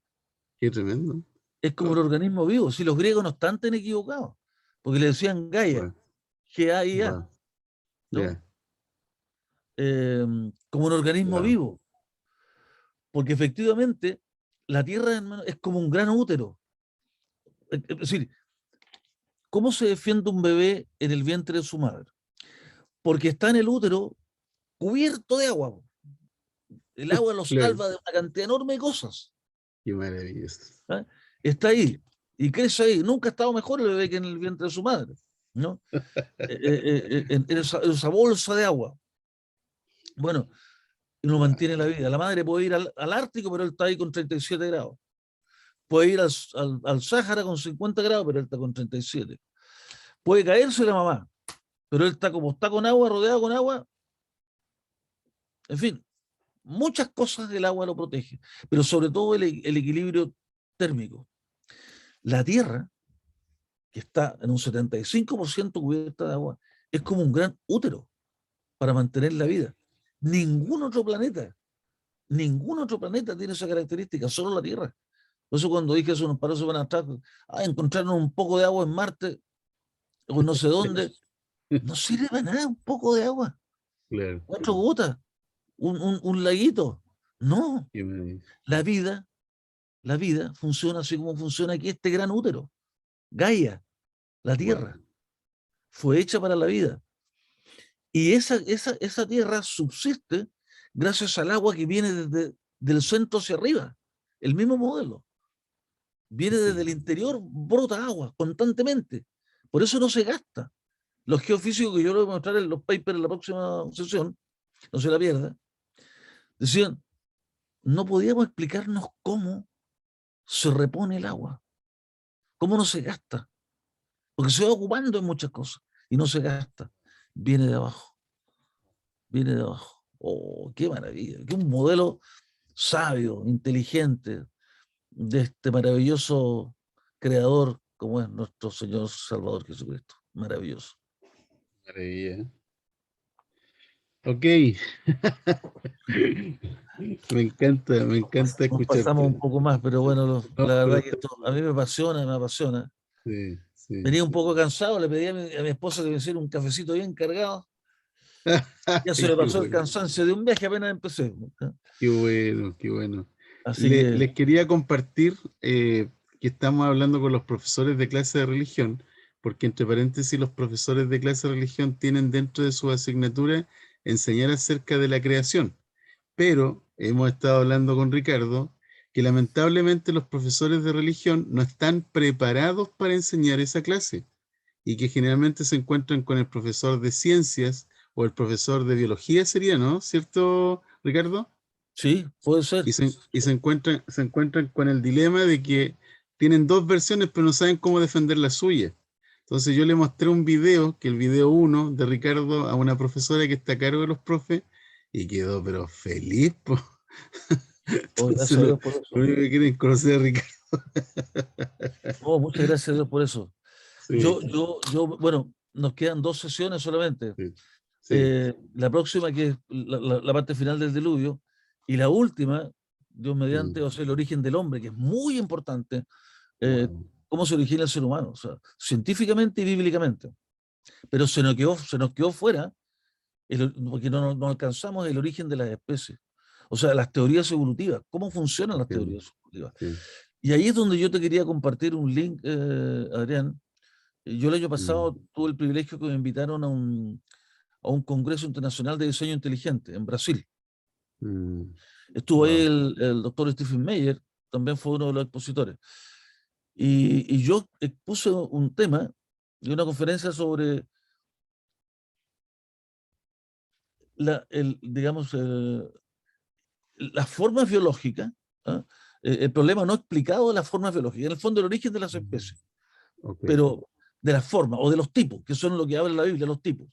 qué tremendo. es como un organismo vivo. Si los griegos no están tan equivocados, porque le decían Gaia, Wow, G-A-I-A, wow, ¿no? ya, Como un organismo wow. vivo, porque efectivamente la Tierra, hermano, es como un gran útero. Es decir, ¿cómo se defiende un bebé en el vientre de su madre? Porque está en el útero cubierto de agua. El agua lo Claro, salva de una cantidad enorme de cosas. qué maravilloso. ¿Ah? Está ahí y crece ahí. Nunca ha estado mejor el bebé que en el vientre de su madre, ¿no? En esa bolsa de agua. Bueno, y lo mantiene la vida. La madre puede ir al Ártico, pero él está ahí con 37 grados. Puede ir al Sáhara con 50 grados, pero él está con 37. Puede caerse la mamá, pero él está como está con agua, rodeado con agua. En fin, muchas cosas del agua lo protege, pero sobre todo el equilibrio térmico. La Tierra, que está en un 75% cubierta de agua, es como un gran útero para mantener la vida. Ningún otro planeta, ningún otro planeta tiene esa característica, solo la Tierra. Por eso cuando dije eso, nos parece buena atrás, encontraron un poco de agua en Marte, o no sé dónde, no sirve para nada un poco de agua, Claro, 4 gotas, un laguito. No, qué maravilloso. la vida, la vida funciona así como funciona aquí este gran útero. Gaia, la Wow, Tierra, fue hecha para la vida. Y esa tierra subsiste gracias al agua que viene desde del centro hacia arriba. El mismo modelo. Viene desde el interior, brota agua constantemente. Por eso no se gasta. Los geofísicos, que yo lo voy a mostrar en los papers en la próxima sesión, no se la pierda, decían, no podíamos explicarnos cómo se repone el agua, cómo no se gasta, porque se va ocupando en muchas cosas y no se gasta. Viene de abajo, viene de abajo. Oh, qué maravilla, qué un modelo sabio, inteligente, de este maravilloso creador como es nuestro Señor Salvador Jesucristo. Maravilloso. maravilla. Ok. Me encanta Nos pasamos un escucharte. poco más, pero bueno, No, la pero verdad que esto a mí me apasiona, me apasiona. sí, sí. Venía un poco cansado, le pedí a mi esposa que me hiciera un cafecito bien cargado. Ya se me Qué pasó el bueno, cansancio de un viaje apenas empecé. qué bueno, qué bueno. Así que, Les quería compartir que estamos hablando con los profesores de clase de religión, porque entre paréntesis los profesores de clase de religión tienen dentro de su asignatura enseñar acerca de la creación, pero hemos estado hablando con Ricardo, que lamentablemente los profesores de religión no están preparados para enseñar esa clase y que generalmente se encuentran con el profesor de ciencias o el profesor de biología sería, ¿no? ¿Cierto, Ricardo? Sí, puede ser. Y se encuentran con el dilema de que tienen dos versiones, pero no saben cómo defender la suya. Entonces yo le mostré un video, que el video 1 de Ricardo, a una profesora que está a cargo de los profes, y quedó pero feliz, po. Oh, Entonces gracias a Dios por lo eso. único que quieren es conocer a Ricardo. Oh, muchas gracias a Dios por eso. Sí, Bueno, nos quedan 2 sesiones solamente. sí, sí. La próxima, que es la parte final del diluvio, y la última, Dios mediante, va a ser el origen del hombre, que es muy importante, Wow. cómo se origina el ser humano, o sea, científicamente y bíblicamente. Pero se nos quedó fuera, porque no alcanzamos el origen de las especies. O sea, las teorías evolutivas, cómo funcionan las Entiendo. teorías evolutivas. Sí. Y ahí es donde yo te quería compartir un link, Adrián. Yo el año pasado tuve el privilegio que me invitaron a un Congreso Internacional de Diseño Inteligente en Brasil. Estuvo ahí Wow. el doctor Stephen Meyer, también fue uno de los expositores. Y yo expuse un tema de una conferencia sobre digamos, las formas biológicas, ¿ah? El problema no explicado de las formas biológicas, en el fondo el origen de las especies, Ok, pero de las formas o de los tipos, que son lo que habla la Biblia, los tipos,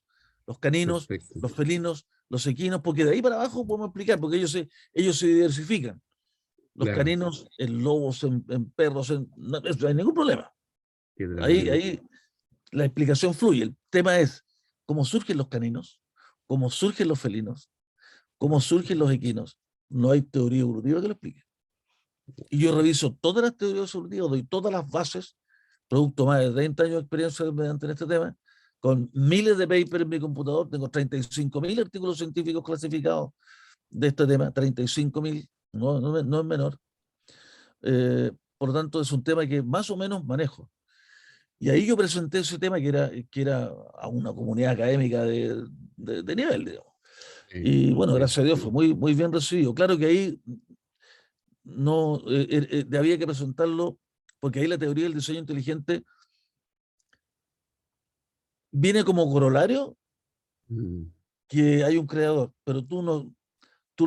los caninos, perfecto. los felinos, los equinos, porque de ahí para abajo podemos explicar, porque ellos se diversifican. Los Claro, caninos en lobos, en perros, no hay ningún problema. qué tremendo. Ahí la explicación fluye. El tema es cómo surgen los caninos, cómo surgen los felinos, cómo surgen los equinos. No hay teoría evolutiva que lo explique. Y yo reviso todas las teorías evolutivas, doy todas las bases, producto más de 30 años de experiencia mediante en este tema, con miles de papers en mi computador, tengo 35.000 artículos científicos clasificados de este tema, 35.000, no es menor. Por lo tanto, es un tema que más o menos manejo. Y ahí yo presenté ese tema que era a una comunidad académica de nivel, digamos. Sí, Y bueno, sí, gracias a Dios fue muy, muy bien recibido. Claro que ahí no había que presentarlo, porque ahí la teoría del diseño inteligente viene como corolario Mm, que hay un creador, pero tú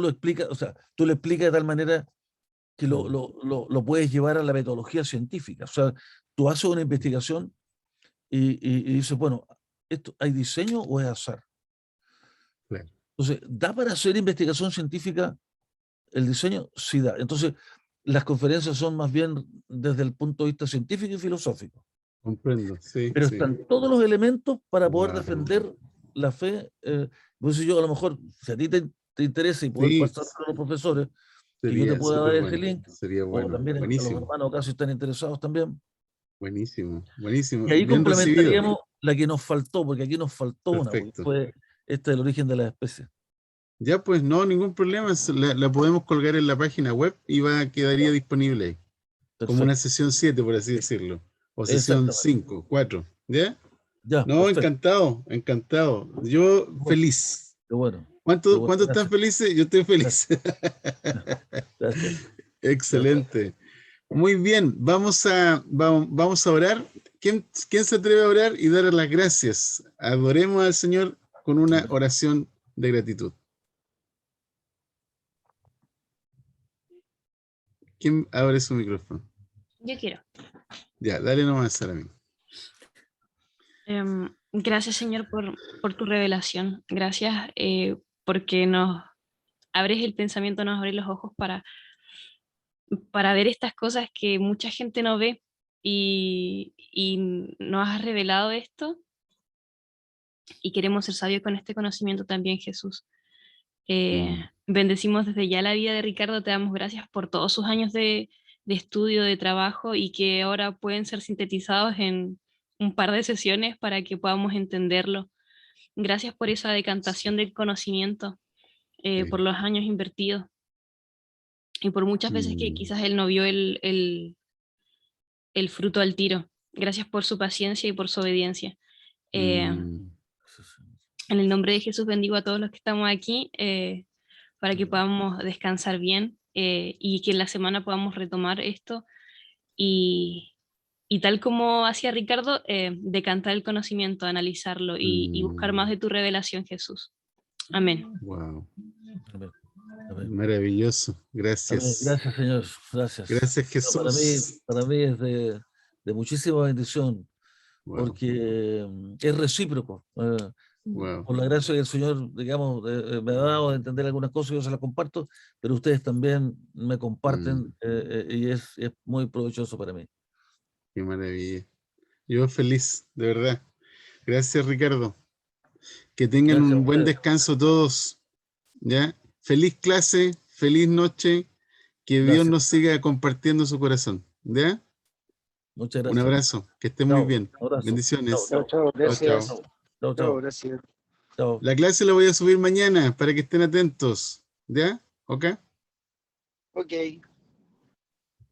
lo explicas, o sea, tú lo explicas de tal manera que mm, lo puedes llevar a la metodología científica. O sea, tú haces una investigación y dices, bueno, ¿hay diseño o es azar? claro. Entonces, ¿da para hacer investigación científica el diseño? Sí da. Entonces, las conferencias son más bien desde el punto de vista científico y filosófico, Comprendo, sí, pero sí. están todos los elementos para poder Wow. defender la fe. Por eso yo, a lo mejor, si a ti te interesa y poder Sí, pasar a los profesores, que yo te sería pueda súper dar ese bueno. link, Sería o bueno. también a los Buenísimo, hermanos acá si están interesados también. buenísimo, buenísimo. Y ahí Bien recibido. complementaríamos la que nos faltó, porque aquí nos faltó una, porque Perfecto. fue este del origen de las especies. Ya pues no, ningún problema. La podemos colgar en la página web y quedaría disponible ahí. Como una Perfecto. sesión 7 por así decirlo. O sesión Exactamente. 5 4. ¿Ya? Ya, No, perfecto. encantado, encantado. Yo Bueno, feliz. qué bueno. Qué ¿Cuánto, bueno. cuánto están Gracias. felices? Yo estoy Gracias. feliz. Gracias. Gracias. Excelente. Muy bien, vamos a orar. ¿Quién se atreve a orar y dar las gracias? Adoremos al Señor con una oración de gratitud. ¿Quién abre su micrófono? Yo quiero. Ya, dale nomás, Salamín. Gracias, Señor, por tu revelación. Gracias porque nos abres el pensamiento, nos abres los ojos para ver estas cosas que mucha gente no ve y nos has revelado esto y queremos ser sabios con este conocimiento también, Jesús. Bendecimos desde ya la vida de Ricardo, te damos gracias por todos sus años de estudio, de trabajo y que ahora pueden ser sintetizados en un par de sesiones para que podamos entenderlo. Gracias por esa decantación del conocimiento, por los años invertidos y por muchas veces que quizás él no vio el fruto al tiro. Gracias por su paciencia y por su obediencia. En el nombre de Jesús bendigo a todos los que estamos aquí. para que Ya. podamos descansar bien y que en la semana podamos retomar esto y tal como hacía Ricardo, decantar el conocimiento, analizarlo y buscar más de tu revelación, Jesús. Amén. Wow, Amén. Amén. maravilloso. Amén. Gracias. Gracias, Señor. Gracias. Gracias, No, Jesús. para mí es de muchísima bendición, Wow, porque es recíproco. wow. Por la gracia del Señor, digamos, me ha dado a entender algunas cosas, yo se las comparto, pero ustedes también me comparten y es muy provechoso para mí. Qué maravilla. Yo feliz, de verdad. Gracias, Ricardo. Que tengan Gracias a un buen ustedes. descanso todos. ¿Ya? Feliz clase, feliz noche. Que Dios Gracias. nos siga compartiendo su corazón. ¿Ya? Muchas Un gracias. abrazo. Que esté muy Chao. bien. Abrazo. Chao, Bendiciones. Chao, chao, chao, gracias. chao. chao, Chao, chao, gracias. chao. La clase la voy a subir mañana para que estén atentos. ¿Ya? ¿Ok? Ok.